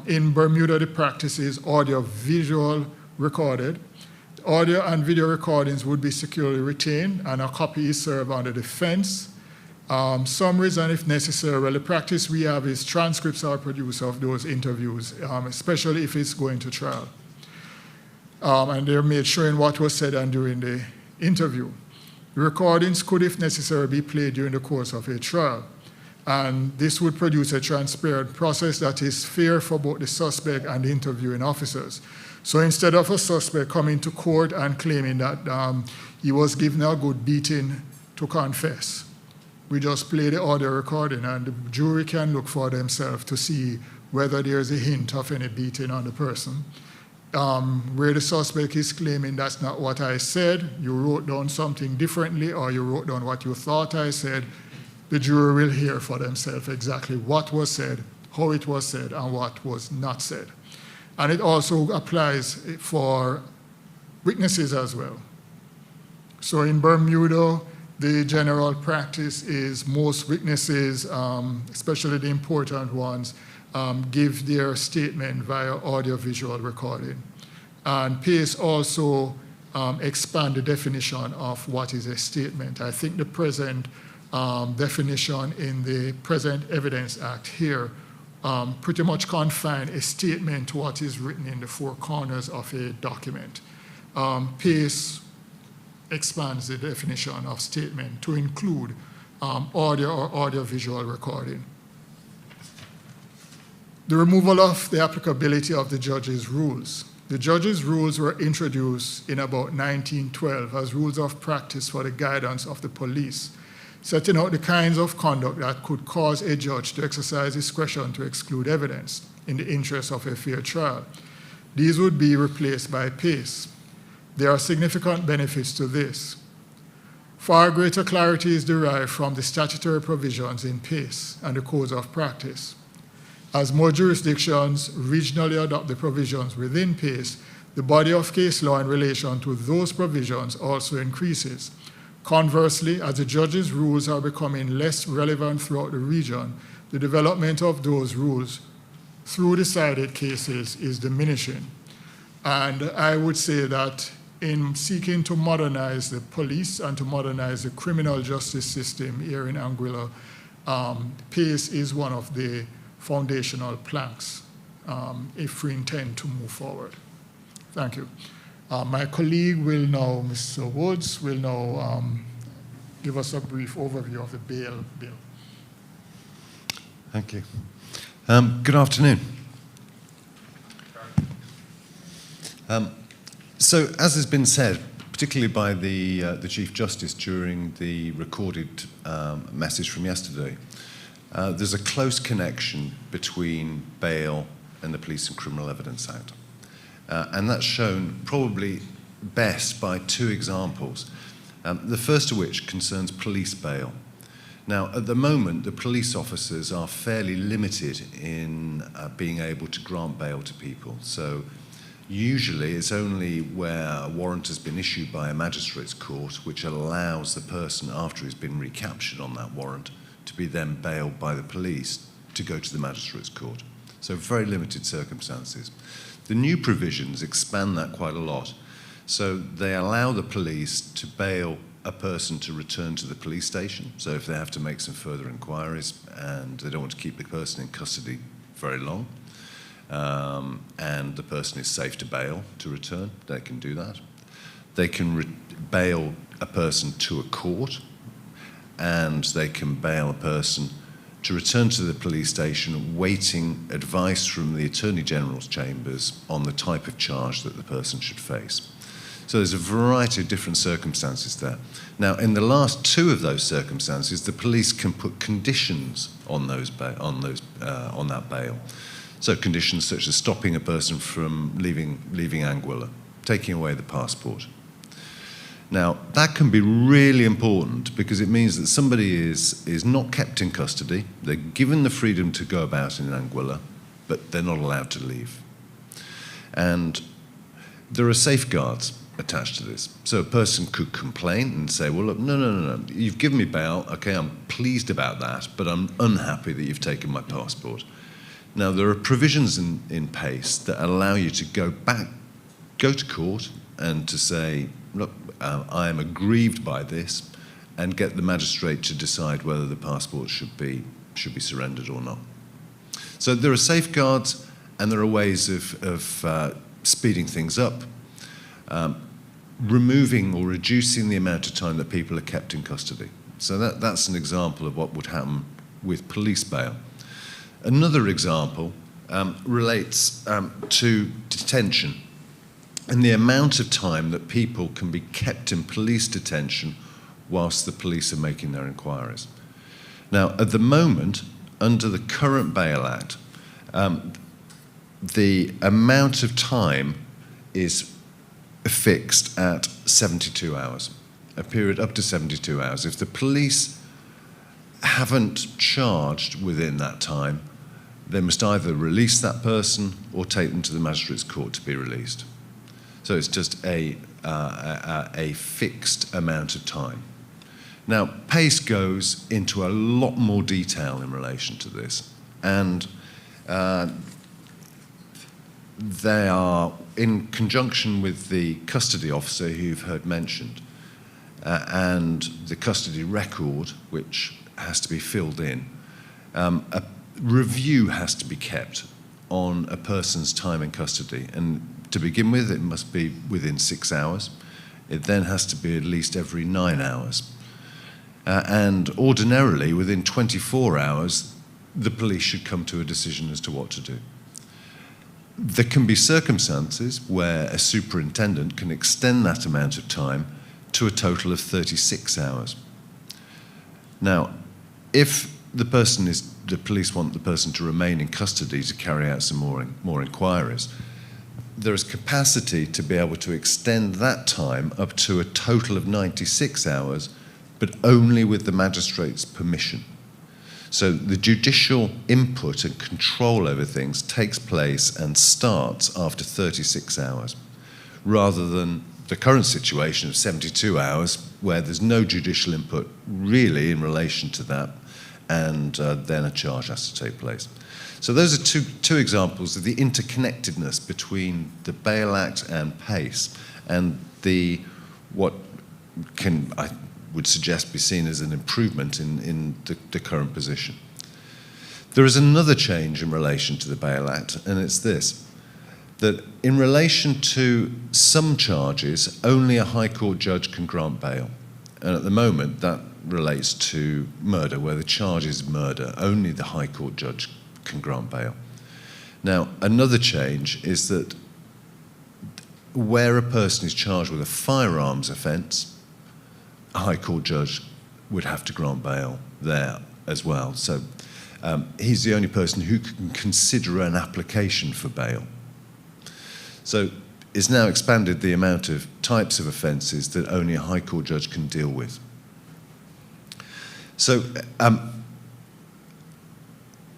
G: In Bermuda, the practice is audio-visual recorded. The audio and video recordings would be securely retained, and a copy is served on the defense. Summaries, and if necessary, well, the practice we have is transcripts are produced of those interviews, especially if it's going to trial. And they're made showing what was said and during the interview. The recordings could, if necessary, be played during the course of a trial. And this would produce a transparent process that is fair for both the suspect and the interviewing officers. So instead of a suspect coming to court and claiming that he was given a good beating to confess, we just play the audio recording, and the jury can look for themselves to see whether there's a hint of any beating on the person. Where the suspect is claiming that's not what I said, you wrote down something differently, or you wrote down what you thought I said, the jury will hear for themselves exactly what was said, how it was said, and what was not said. And it also applies for witnesses as well. So in Bermuda, the general practice is most witnesses, especially the important ones, give their statement via audio-visual recording. And PACE also expand the definition of what is a statement. I think the present definition in the present Evidence Act here pretty much confine a statement to what is written in the four corners of a document. PACE expands the definition of statement to include audio or audio-visual recording. The removal of the applicability of the judge's rules. The judge's rules were introduced in about 1912 as rules of practice for the guidance of the police, setting out the kinds of conduct that could cause a judge to exercise discretion to exclude evidence in the interest of a fair trial. These would be replaced by PACE. There are significant benefits to this. Far greater clarity is derived from the statutory provisions in PACE and the codes of practice. As more jurisdictions regionally adopt the provisions within PACE, the body of case law in relation to those provisions also increases. Conversely, as the judges' rules are becoming less relevant throughout the region, the development of those rules through decided cases is diminishing. And I would say that in seeking to modernize the police and to modernize the criminal justice system here in Anguilla, PACE is one of the foundational planks if we intend to move forward. Thank you. My colleague will now, Mr. Woods, will now give us a brief overview of the bail bill.
H: Thank you. Good afternoon. So, as has been said, particularly by the Chief Justice during the recorded message from yesterday, there's a close connection between bail and the Police and Criminal Evidence Act. And that's shown probably best by two examples. The first of which concerns police bail. Now, at the moment, the police officers are fairly limited in being able to grant bail to people. So usually it's only where a warrant has been issued by a magistrate's court which allows the person, after he's been recaptured on that warrant, to be then bailed by the police to go to the magistrate's court. So very limited circumstances. The new provisions expand that quite a lot. So they allow the police to bail a person to return to the police station. So if they have to make some further inquiries and they don't want to keep the person in custody very long, and the person is safe to bail to return, they can do that. They can bail a person to a court, and they can bail a person to return to the police station waiting advice from the Attorney General's chambers on the type of charge that the person should face. So there's a variety of different circumstances there. Now, in the last two of those circumstances, the police can put conditions on that bail. So conditions such as stopping a person from leaving Anguilla, taking away the passport. Now, that can be really important because it means that somebody is not kept in custody, they're given the freedom to go about in Anguilla, but they're not allowed to leave. And there are safeguards attached to this. So a person could complain and say, well, look, no, you've given me bail, okay, I'm pleased about that, but I'm unhappy that you've taken my passport. Now, there are provisions in PACE that allow you to go to court and to say, look, I am aggrieved by this, and get the magistrate to decide whether the passport should be surrendered or not. So there are safeguards, and there are ways of speeding things up, removing or reducing the amount of time that people are kept in custody. So that's an example of what would happen with police bail. Another example relates to detention and the amount of time that people can be kept in police detention whilst the police are making their inquiries. Now, at the moment, under the current Bail Act, the amount of time is fixed at 72 hours, a period up to 72 hours. If the police haven't charged within that time, they must either release that person or take them to the magistrate's court to be released. So it's just a fixed amount of time. Now, PACE goes into a lot more detail in relation to this, and they are in conjunction with the custody officer who you've heard mentioned, and the custody record, which has to be filled in. A review has to be kept on a person's time in custody, and to begin with, it must be within 6 hours. It then has to be at least every 9 hours. And ordinarily, within 24 hours, the police should come to a decision as to what to do. There can be circumstances where a superintendent can extend that amount of time to a total of 36 hours. Now, if the police want the person to remain in custody to carry out some more inquiries, there is capacity to be able to extend that time up to a total of 96 hours, but only with the magistrate's permission. So the judicial input and control over things takes place and starts after 36 hours, rather than the current situation of 72 hours, where there's no judicial input really in relation to that, and then a charge has to take place. So those are two examples of the interconnectedness between the Bail Act and PACE, and what can, I would suggest, be seen as an improvement in the current position. There is another change in relation to the Bail Act, and it's this, that in relation to some charges, only a High Court judge can grant bail. And at the moment, that relates to murder, where the charge is murder. Only the High Court judge can grant bail. Now, another change is that where a person is charged with a firearms offence, a High Court judge would have to grant bail there as well. So he's the only person who can consider an application for bail. So it's now expanded the amount of types of offences that only a High Court judge can deal with. So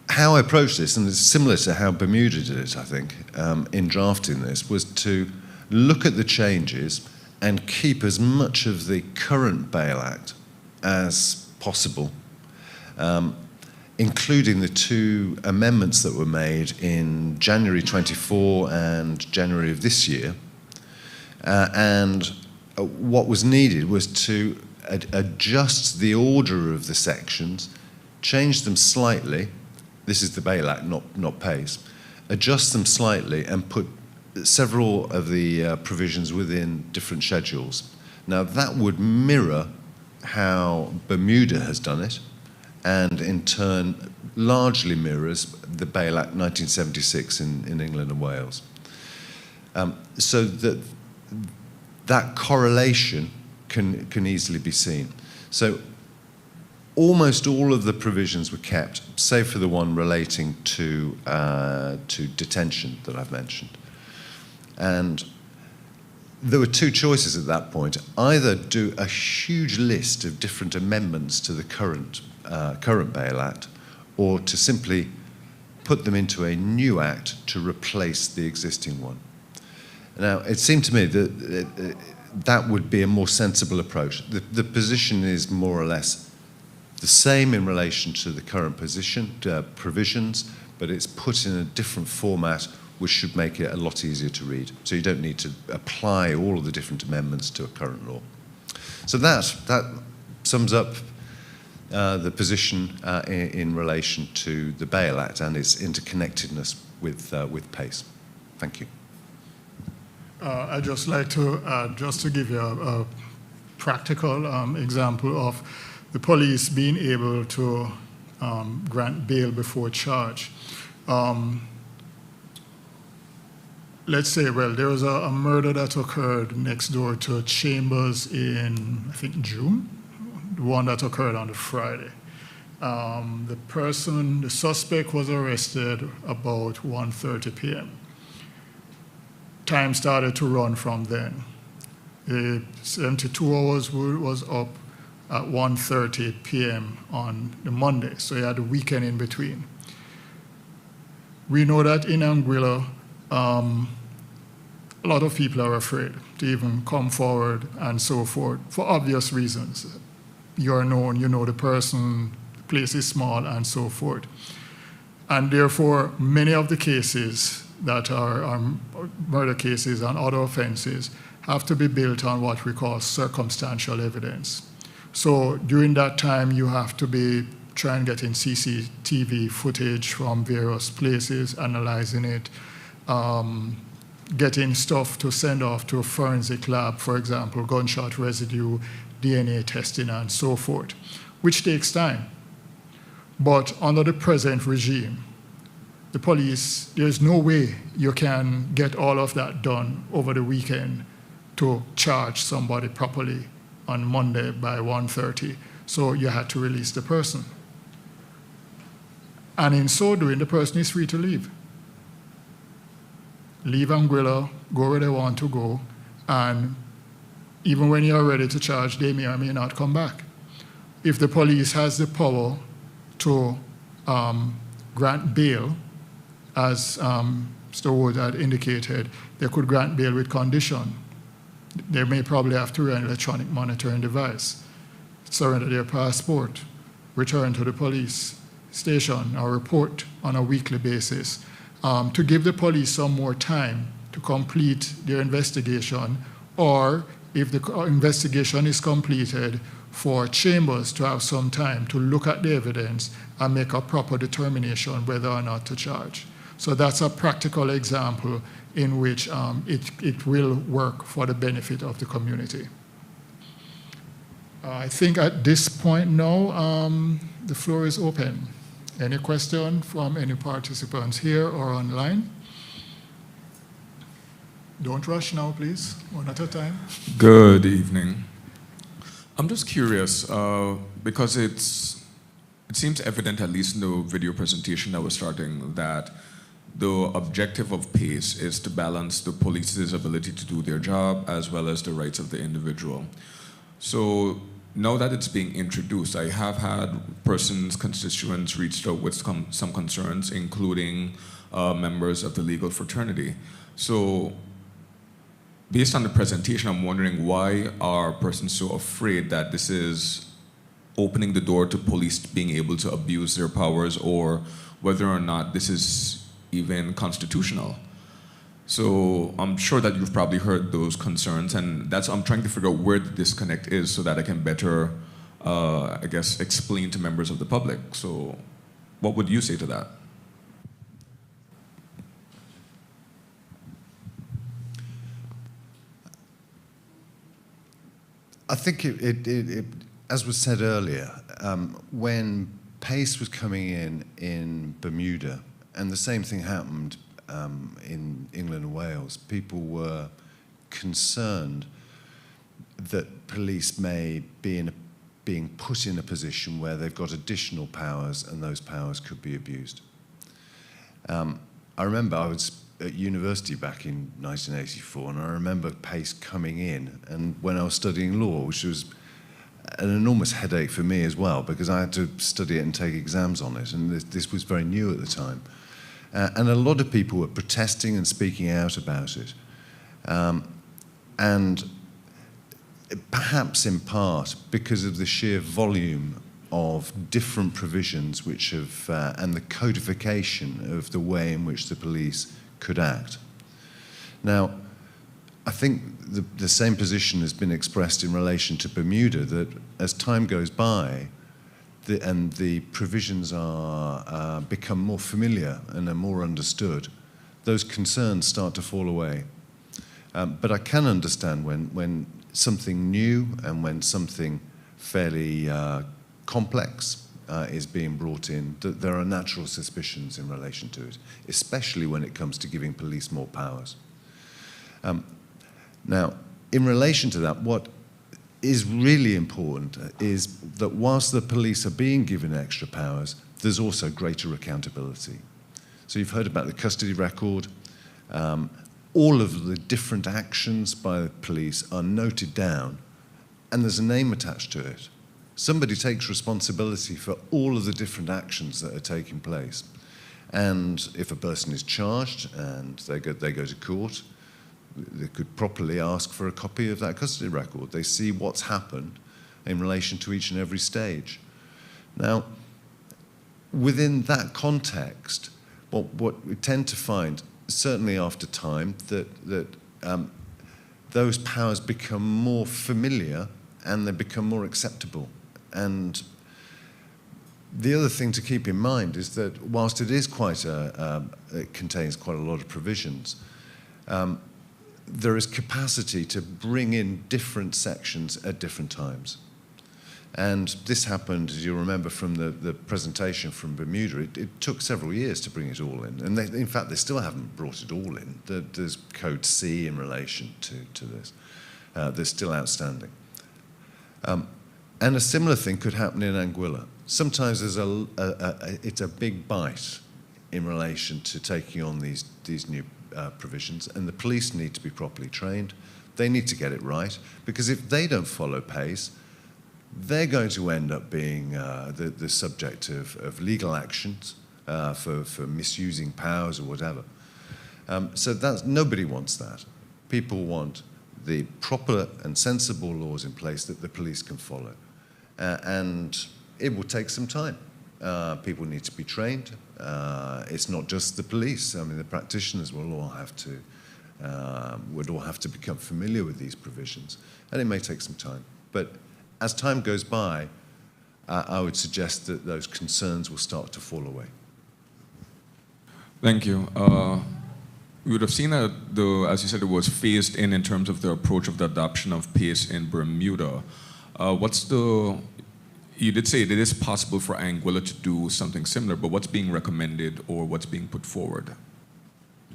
H: how I approached this, and it's similar to how Bermuda did it, I think, in drafting this, was to look at the changes and keep as much of the current Bail Act as possible, including the two amendments that were made in January 24 and January of this year. And what was needed was to adjust the order of the sections, change them slightly. This is the Bail Act, not PACE. Adjust them slightly and put several of the provisions within different schedules. Now, that would mirror how Bermuda has done it, and in turn largely mirrors the Bail Act 1976 in England and Wales. So that correlation can easily be seen. So almost all of the provisions were kept, save for the one relating to detention that I've mentioned. And there were two choices at that point: either do a huge list of different amendments to the current Bail Act, or to simply put them into a new act to replace the existing one. Now, it seemed to me that that would be a more sensible approach. The position is more or less the same in relation to the current provisions, but it's put in a different format, which should make it a lot easier to read. So you don't need to apply all of the different amendments to a current law. So that sums up the position in relation to the Bail Act and its interconnectedness with PACE. Thank you.
G: I'd just like to just to give you a practical example of the police being able to grant bail before charge. Let's say, well, there was a murder that occurred next door to Chambers in, I think, June, the one that occurred on the Friday. The suspect was arrested about 1:30 p.m. Time started to run from then. 72 hours was up at 1:30 p.m. on the Monday, so you had a weekend in between. We know that in Anguilla, a lot of people are afraid to even come forward and so forth, for obvious reasons. You're known, you know the person, the place is small, and so forth. And therefore, many of the cases that are murder cases and other offenses have to be built on what we call circumstantial evidence. So during that time, you have to be trying getting CCTV footage from various places, analyzing it, getting stuff to send off to a forensic lab, for example, gunshot residue, DNA testing, and so forth, which takes time. But under the present regime, the police, there's no way you can get all of that done over the weekend to charge somebody properly on Monday by 1:30. So you had to release the person. And in so doing, the person is free to leave. leave Anguilla, go where they want to go, and even when you're ready to charge, they may or may not come back. If the police has the power to grant bail, as Mr. Wood had indicated, they could grant bail with condition. They may probably have to run an electronic monitoring device, surrender their passport, return to the police station, or report on a weekly basis, to give the police some more time to complete their investigation, or if the investigation is completed, for Chambers to have some time to look at the evidence and make a proper determination whether or not to charge. So that's a practical example in which it will work for the benefit of the community. I think at this point now, the floor is open. Any question from any participants here or online? Don't rush now, please, one at a time.
I: Good evening. I'm just curious, because it seems evident, at least in the video presentation that was starting, that the objective of PACE is to balance the police's ability to do their job as well as the rights of the individual. So now that it's being introduced, I have had persons, constituents reached out with some concerns, including members of the legal fraternity. So based on the presentation, I'm wondering, why are persons so afraid that this is opening the door to police being able to abuse their powers, or whether or not this is even constitutional? So I'm sure that you've probably heard those concerns, and I'm trying to figure out where the disconnect is so that I can better, I guess, explain to members of the public. So what would you say to that?
H: I think as was said earlier, when PACE was coming in Bermuda, and the same thing happened in England and Wales, people were concerned that police may be being put in a position where they've got additional powers and those powers could be abused. I remember I was at university back in 1984, and I remember PACE coming in, and when I was studying law, which was an enormous headache for me as well, because I had to study it and take exams on it, and this was very new at the time. And a lot of people were protesting and speaking out about it. And perhaps in part because of the sheer volume of different provisions which have, and the codification of the way in which the police could act. Now, I think the same position has been expressed in relation to Bermuda, that as time goes by, and the provisions are become more familiar and are more understood, those concerns start to fall away. But I can understand when something new and when something fairly complex is being brought in, that there are natural suspicions in relation to it, especially when it comes to giving police more powers. Now, in relation to that, what is really important is that whilst the police are being given extra powers, there's also greater accountability. So you've heard about the custody record. All of the different actions by the police are noted down, and there's a name attached to it. Somebody takes responsibility for all of the different actions that are taking place. And if a person is charged and they go to court, they could properly ask for a copy of that custody record. They see what's happened in relation to each and every stage. Now, within that context, what we tend to find, certainly after time, that those powers become more familiar and they become more acceptable. And the other thing to keep in mind is that whilst it is it contains quite a lot of provisions, there is capacity to bring in different sections at different times. And this happened, as you remember from the presentation from Bermuda, it took several years to bring it all in. And in fact, they still haven't brought it all in. There's Code C in relation to this. They're still outstanding. And a similar thing could happen in Anguilla. Sometimes there's it's a big bite in relation to taking on these new provisions, and the police need to be properly trained. They need to get it right, because if they don't follow PACE, they're going to end up being the subject of legal actions for misusing powers or whatever. So nobody wants that. People want the proper and sensible laws in place that the police can follow. And it will take some time. People need to be trained. It's not just the police. I mean, the practitioners will all have to would all have to become familiar with these provisions, and it may take some time. But as time goes by, I would suggest that those concerns will start to fall away.
I: Thank you. We would have seen that, as you said, it was phased in terms of the approach of the adoption of PACE in Bermuda. You did say it is possible for Anguilla to do something similar, but what's being recommended or what's being put forward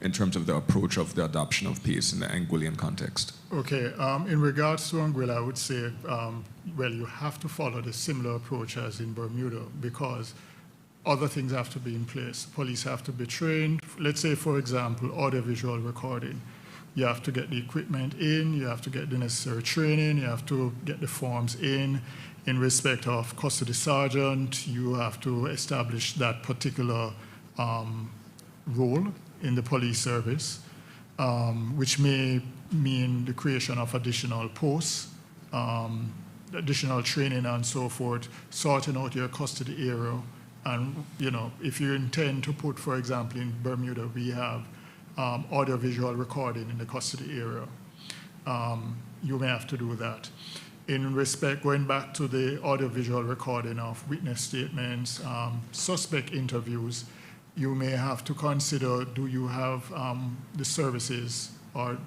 I: in terms of the approach of the adoption of PACE in the Anguillian context?
G: Okay, in regards to Anguilla, I would say, well, you have to follow the similar approach as in Bermuda, because other things have to be in place. Police have to be trained. Let's say, for example, audiovisual recording. You have to get the equipment in, you have to get the necessary training, you have to get the forms in respect of custody sergeant, you have to establish that particular role in the police service, which may mean the creation of additional posts, additional training and so forth, sorting out your custody area. And, you know, if you intend to put, for example, in Bermuda, we have audiovisual recording in the custody area. You may have to do that. In respect, going back to the audiovisual recording of witness statements, suspect interviews, you may have to consider, do you have the services or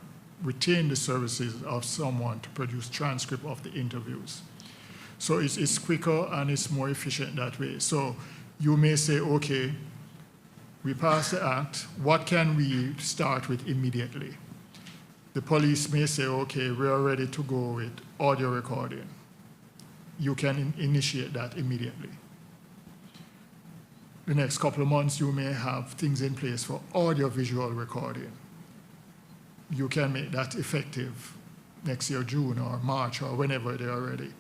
G: retain the services of someone to produce transcript of the interviews? So it's quicker and it's more efficient that way. So you may say, okay, we passed the act, what can we start with immediately? The police may say, okay, we are ready to go with audio recording. You can initiate that immediately. The next couple of months, you may have things in place for audio-visual recording. You can make that effective next year, June or March or whenever they are ready.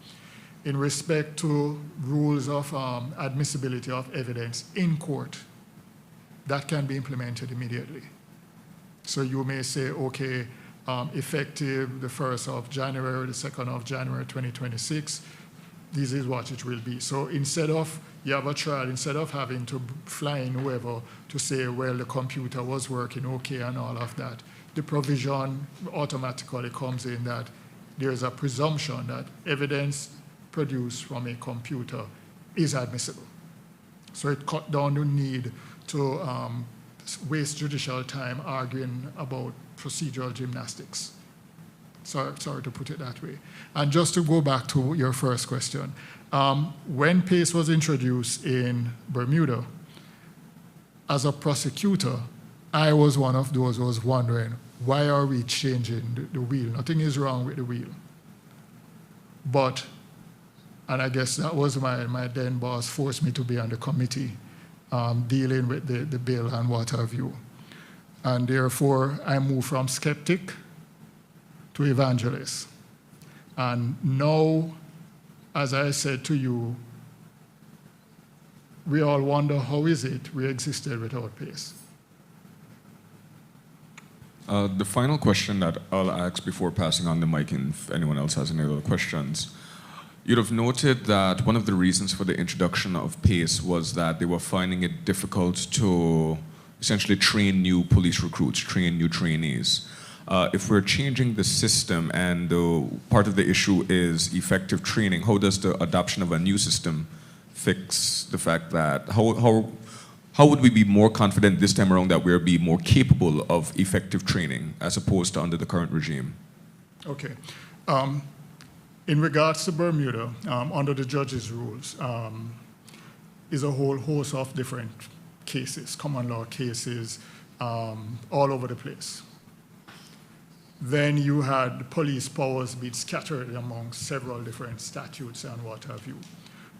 G: In respect to rules of admissibility of evidence in court, that can be implemented immediately. So you may say, okay, effective the 1st of January, the 2nd of January 2026, this is what it will be. So instead of you have a trial, instead of having to fly in whoever to say, well, the computer was working okay and all of that, the provision automatically comes in that there's a presumption that evidence produced from a computer is admissible. So it cut down the need to waste judicial time arguing about procedural gymnastics. Sorry to put it that way. And just to go back to your first question, when PACE was introduced in Bermuda, as a prosecutor, I was one of those who was wondering, why are we changing the wheel? Nothing is wrong with the wheel. But, and I guess that was my then boss forced me to be on the committee dealing with the bill and what have you. And therefore, I moved from skeptic to evangelist. And now, as I said to you, we all wonder how is it we existed without PACE.
I: The final question that I'll ask before passing on the mic, and if anyone else has any other questions, you'd have noted that one of the reasons for the introduction of PACE was that they were finding it difficult to essentially train new police recruits, train new trainees. If we're changing the system and part of the issue is effective training, how does the adoption of a new system fix the fact that, how would we be more confident this time around that we'll be more capable of effective training as opposed to under the current regime?
G: Okay. In regards to Bermuda, under the judge's rules, is a whole host of different cases, common law cases, all over the place. Then you had police powers being scattered among several different statutes and what have you.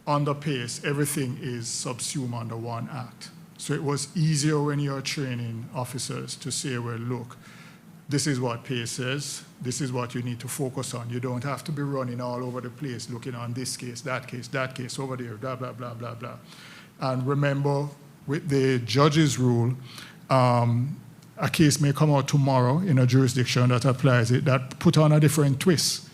G: Under PACE, everything is subsumed under one act. So it was easier when you're training officers to say, well, look, this is what PACE is, this is what you need to focus on. You don't have to be running all over the place looking on this case, that case over there, blah, blah, blah, blah, blah. And remember, with the judge's rule, a case may come out tomorrow in a jurisdiction that applies it, that put on a different twist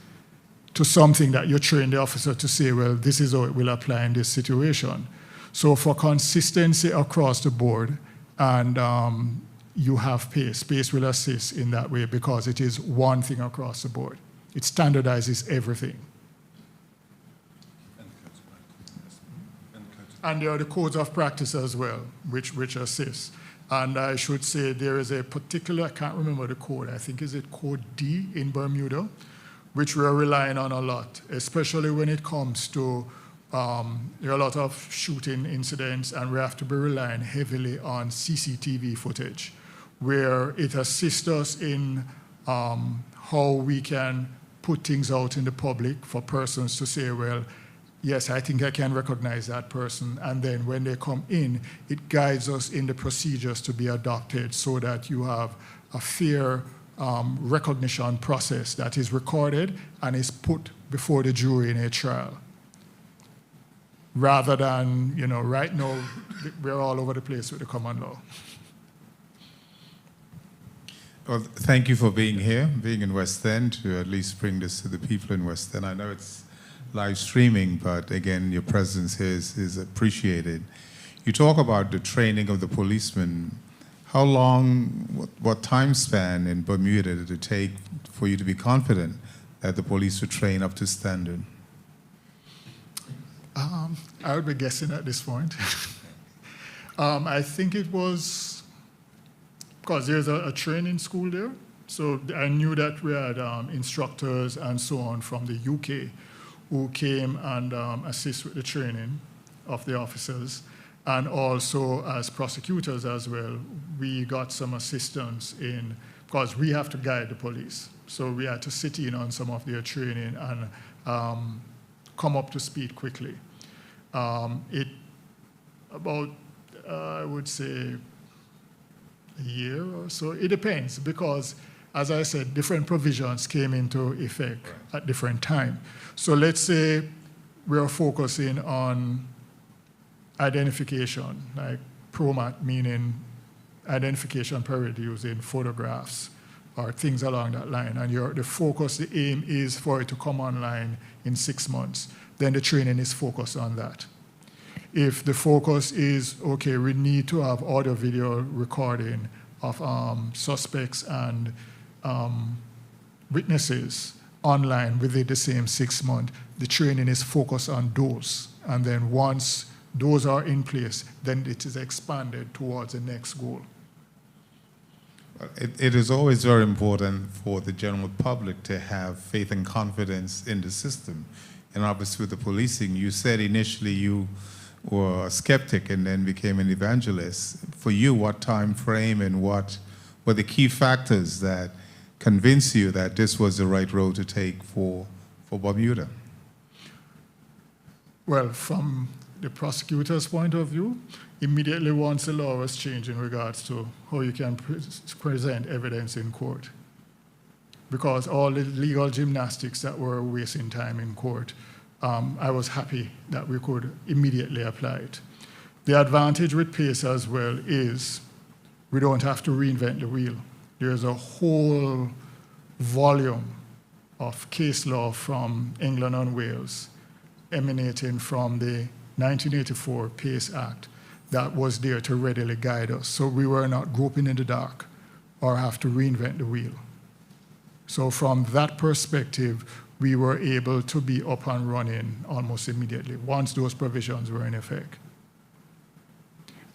G: to something that you train the officer to say, well, this is how it will apply in this situation. So for consistency across the board, and you have PACE. PACE will assist in that way because it is one thing across the board. It standardizes everything. And there are the codes of practice as well, which assist. And I should say there is a particular, I can't remember the code, I think is it code D in Bermuda, which we're relying on a lot, especially when it comes to, there are a lot of shooting incidents and we have to be relying heavily on CCTV footage, where it assists us in how we can put things out in the public for persons to say, well, yes, I think I can recognize that person. And then when they come in, it guides us in the procedures to be adopted so that you have a fair recognition process that is recorded and is put before the jury in a trial. Rather than, you know, right now, we're all over the place with the common law.
J: Well, thank you for being here, being in West End, to at least bring this to the people in West End. I know it's live streaming, but again, your presence here is appreciated. You talk about the training of the policemen. How long, what time span in Bermuda did it take for you to be confident that the police would train up to standard?
G: I would be guessing at this point. I think it was, because there's a training school there, so I knew that we had instructors and so on from the UK who came and assist with the training of the officers, and also as prosecutors as well, we got some assistance in, because we have to guide the police, so we had to sit in on some of their training and come up to speed quickly. About, I would say, a year or so. It depends because, as I said, different provisions came into effect at different times. So let's say we're focusing on identification, like PROMAT, meaning identification period using photographs or things along that line. And the focus, the aim is for it to come online in 6 months. Then the training is focused on that. If the focus is, okay, we need to have audio video recording of suspects and witnesses online within the same 6 months, the training is focused on those. And then once those are in place, then it is expanded towards the next goal.
J: It is always very important for the general public to have faith and confidence in the system. And obviously with the policing, you said initially you were a skeptic and then became an evangelist. For you, what time frame and what were the key factors that convinced you that this was the right road to take for Bermuda?
G: Well, from the prosecutor's point of view, immediately once the law was changed in regards to how you can present evidence in court, because all the legal gymnastics that were wasting time in court, I was happy that we could immediately apply it. The advantage with PACE as well is we don't have to reinvent the wheel. There's a whole volume of case law from England and Wales emanating from the 1984 PACE Act that was there to readily guide us. So we were not groping in the dark or have to reinvent the wheel. So from that perspective, we were able to be up and running almost immediately once those provisions were in effect.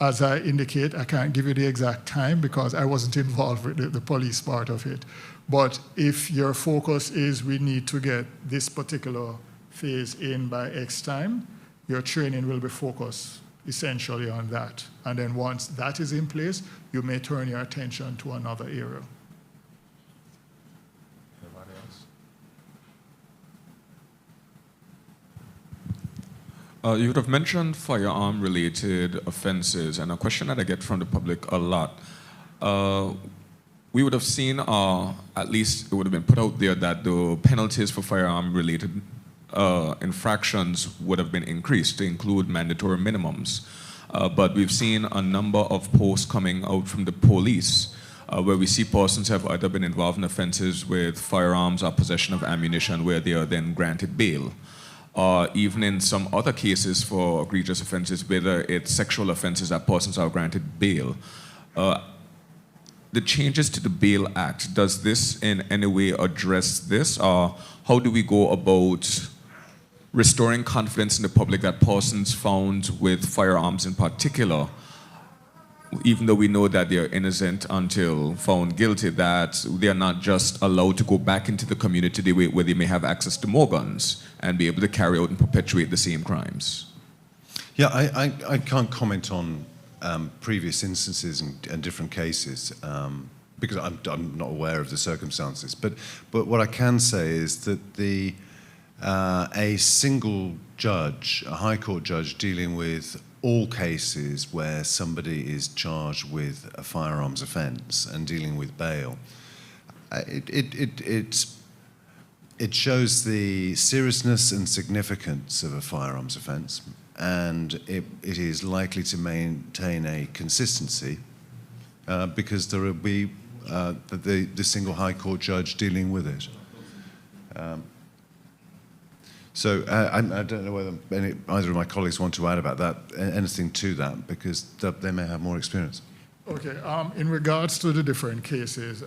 G: As I indicate, I can't give you the exact time because I wasn't involved with the police part of it. But if your focus is we need to get this particular phase in by X time, your training will be focused essentially on that. And then once that is in place, you may turn your attention to another area.
I: You would have mentioned firearm-related offenses, and a question that I get from the public a lot. We would have seen, at least it would have been put out there, that the penalties for firearm-related infractions would have been increased to include mandatory minimums. But we've seen a number of posts coming out from the police where we see persons have either been involved in offenses with firearms or possession of ammunition where they are then granted bail. Even in some other cases for egregious offenses, whether it's sexual offenses that persons are granted bail. The changes to the Bail Act, does this in any way address this? Or how do we go about restoring confidence in the public that persons found with firearms in particular, even though we know that they are innocent until found guilty, that they are not just allowed to go back into the community where they may have access to more guns and be able to carry out and perpetuate the same crimes?
H: Yeah, I can't comment on previous instances and different cases because I'm not aware of the circumstances. But what I can say is that a single judge, a High Court judge dealing with all cases where somebody is charged with a firearms offence and dealing with bail, it shows the seriousness and significance of a firearms offence, and it is likely to maintain a consistency because there will be the single High Court judge dealing with it. So I don't know whether either of my colleagues want to add about that, anything to that, because they may have more experience.
G: Okay, in regards to the different cases,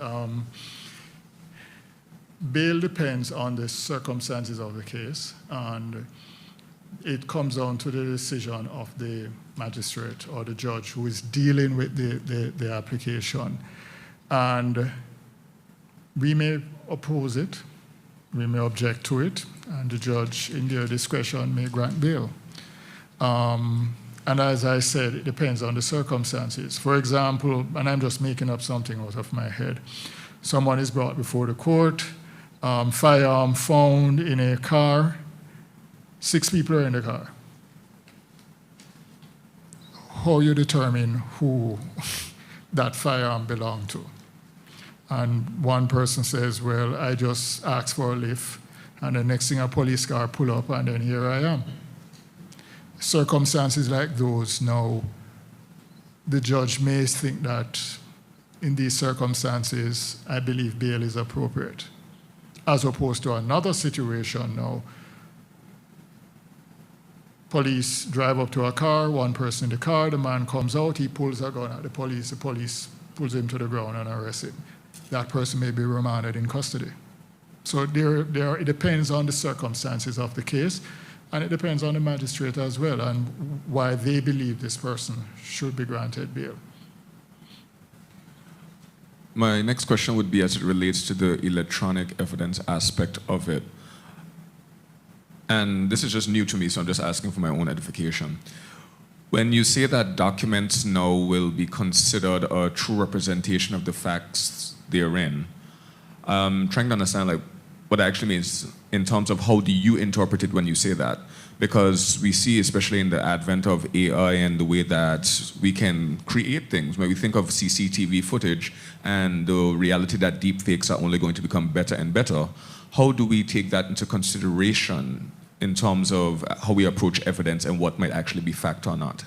G: bail depends on the circumstances of the case, and it comes down to the decision of the magistrate or the judge who is dealing with the application. And we may oppose it, we may object to it, and the judge, in their discretion, may grant bail. And as I said, it depends on the circumstances. For example, and I'm just making up something out of my head, someone is brought before the court, firearm found in a car, 6 people are in the car. How you determine who that firearm belonged to? And one person says, well, I just asked for a lift, and the next thing a police car pull up, and then here I am. Circumstances like those, now, the judge may think that in these circumstances, I believe bail is appropriate. As opposed to another situation now, police drive up to a car, one person in the car, the man comes out, he pulls a gun at the police pulls him to the ground and arrests him. That person may be remanded in custody. So it depends on the circumstances of the case, and it depends on the magistrate as well, and why they believe this person should be granted bail.
I: My next question would be as it relates to the electronic evidence aspect of it. And this is just new to me, so I'm just asking for my own edification. When you say that documents now will be considered a true representation of the facts therein, I'm trying to understand what it actually means in terms of how do you interpret it when you say that? Because we see, especially in the advent of AI and the way that we can create things, when we think of CCTV footage and the reality that deepfakes are only going to become better and better, how do we take that into consideration in terms of how we approach evidence and what might actually be fact or not?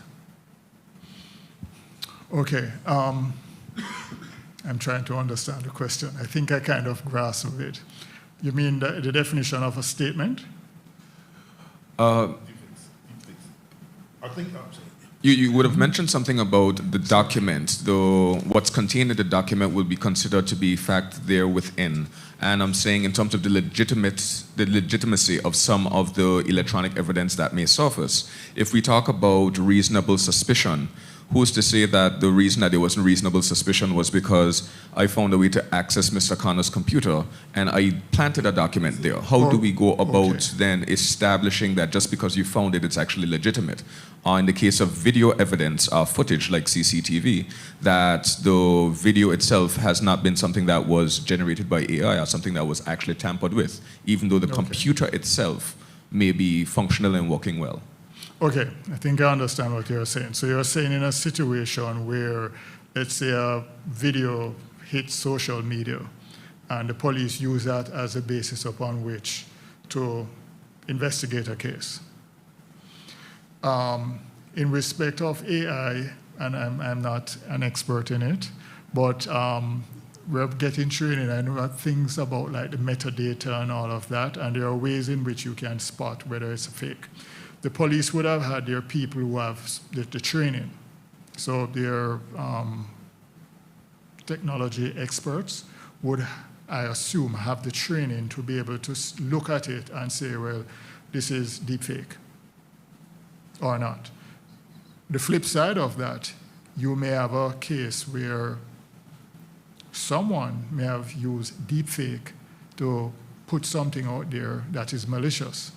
G: Okay, I'm trying to understand the question. I think I kind of grasp it. You mean the definition of a statement?
A: I think
I: you would have mentioned something about the document. What's contained in the document will be considered to be fact there within. And I'm saying in terms of the legitimacy of some of the electronic evidence that may surface. If we talk about reasonable suspicion, who's to say that the reason that there wasn't reasonable suspicion was because I found a way to access Mr. Connor's computer and I planted a document there? How do we go about then establishing that just because you found it, it's actually legitimate? In the case of video evidence, footage like CCTV, that the video itself has not been something that was generated by AI or something that was actually tampered with, even though the computer itself may be functional and working well.
G: Okay, I think I understand what you're saying. So you're saying in a situation where, let's say, a video hits social media, and the police use that as a basis upon which to investigate a case. In respect of AI, and I'm not an expert in it, but we're getting training. I know things about like the metadata and all of that, and there are ways in which you can spot whether it's fake. The police would have had their people who have the training. So their technology experts would, I assume, have the training to be able to look at it and say, well, this is deepfake or not. The flip side of that, you may have a case where someone may have used deepfake to put something out there that is malicious.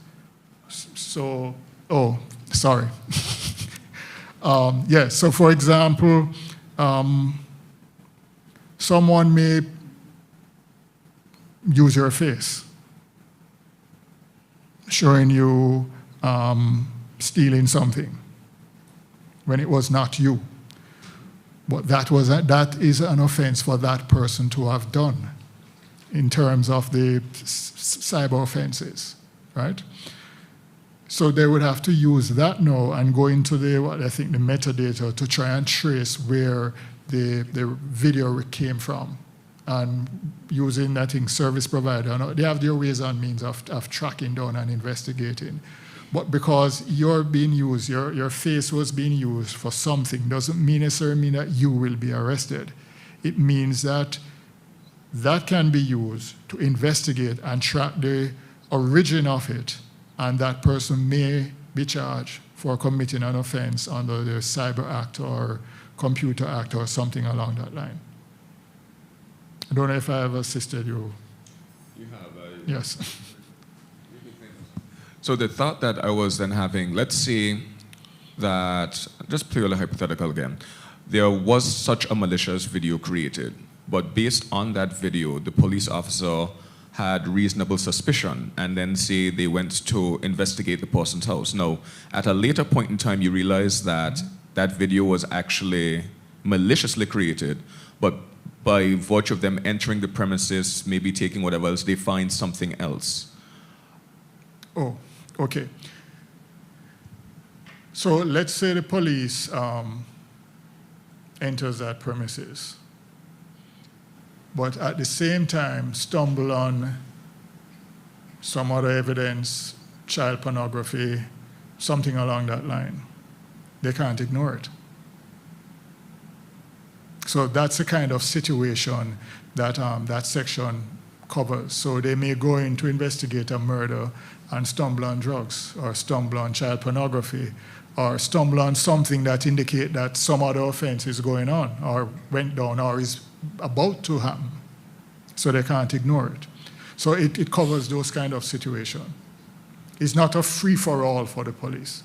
G: So, oh, sorry. Yeah, so for example, someone may use your face, showing you stealing something when it was not you. But that is an offense for that person to have done in terms of the cyber offenses, right? So they would have to use that now and go into the metadata to try and trace where the video came from, and using service provider. They have their ways and means of tracking down and investigating. But because you're being used, your face was being used for something, doesn't necessarily mean that you will be arrested. It means that that can be used to investigate and track the origin of it, and that person may be charged for committing an offense under the Cyber Act or Computer Act or something along that line. I don't know if I have assisted you.
I: You have.
G: Yes.
I: So the thought that I was then having, let's say that, just purely hypothetical again, there was such a malicious video created, but based on that video, the police officer had reasonable suspicion, and then say they went to investigate the person's house. Now, at a later point in time, you realize that that video was actually maliciously created, but by virtue of them entering the premises, maybe taking whatever else, they find something else.
G: Oh. Okay. So let's say the police enters that premises, but at the same time stumble on some other evidence, child pornography, something along that line. They can't ignore it. So that's the kind of situation that that section covers. So they may go in to investigate a murder and stumble on drugs, or stumble on child pornography, or stumble on something that indicate that some other offense is going on, or went down, or is about to happen. So they can't ignore it. So it covers those kind of situations. It's not a free-for-all for the police.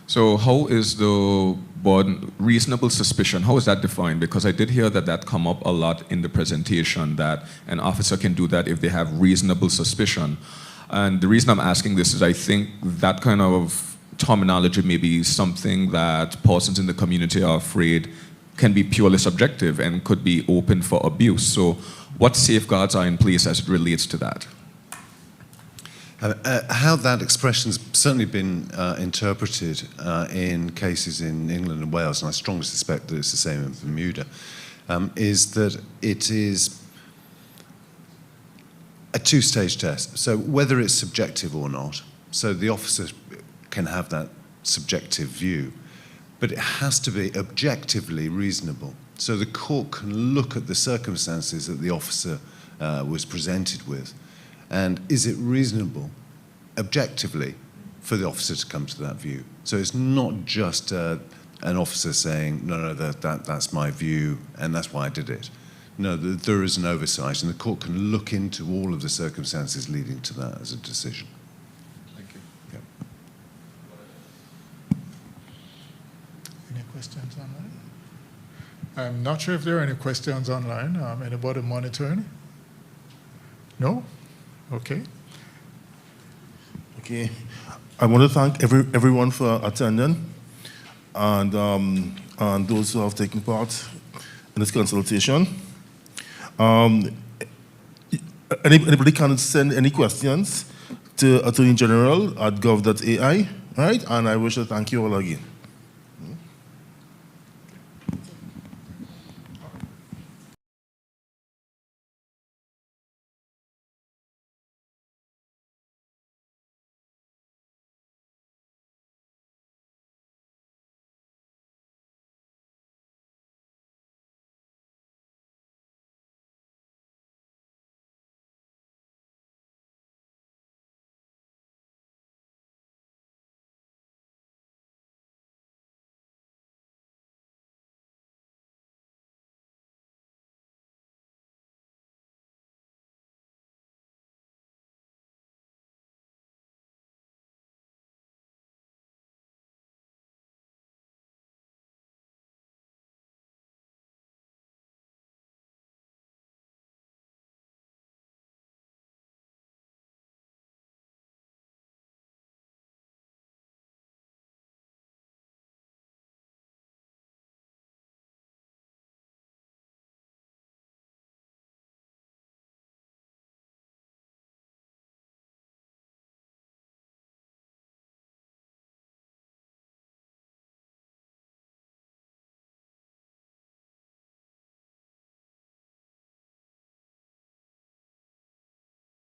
I: So how is the reasonable suspicion, how is that defined? Because I did hear that come up a lot in the presentation, that an officer can do that if they have reasonable suspicion. And the reason I'm asking this is I think that kind of terminology may be something that persons in the community are afraid can be purely subjective and could be open for abuse. So what safeguards are in place as it relates to that?
H: How that expression's certainly been interpreted in cases in England and Wales, and I strongly suspect that it's the same in Bermuda, is that it is a two-stage test. So whether it's subjective or not, so the officer can have that subjective view, but it has to be objectively reasonable. So the court can look at the circumstances that the officer was presented with, and is it reasonable, objectively, for the officer to come to that view? So it's not just an officer saying, no, that's my view, and that's why I did it. No, there is an oversight, and the court can look into all of the circumstances leading to that as a decision.
I: Thank you.
H: Yeah.
G: Any questions online? I'm not sure if there are any questions online. Anybody monitoring? No? Okay.
A: Okay. I want to thank everyone for attending and those who have taken part in this consultation. Anybody can send any questions to Attorney General at gov.ai, right? And I wish to thank you all again.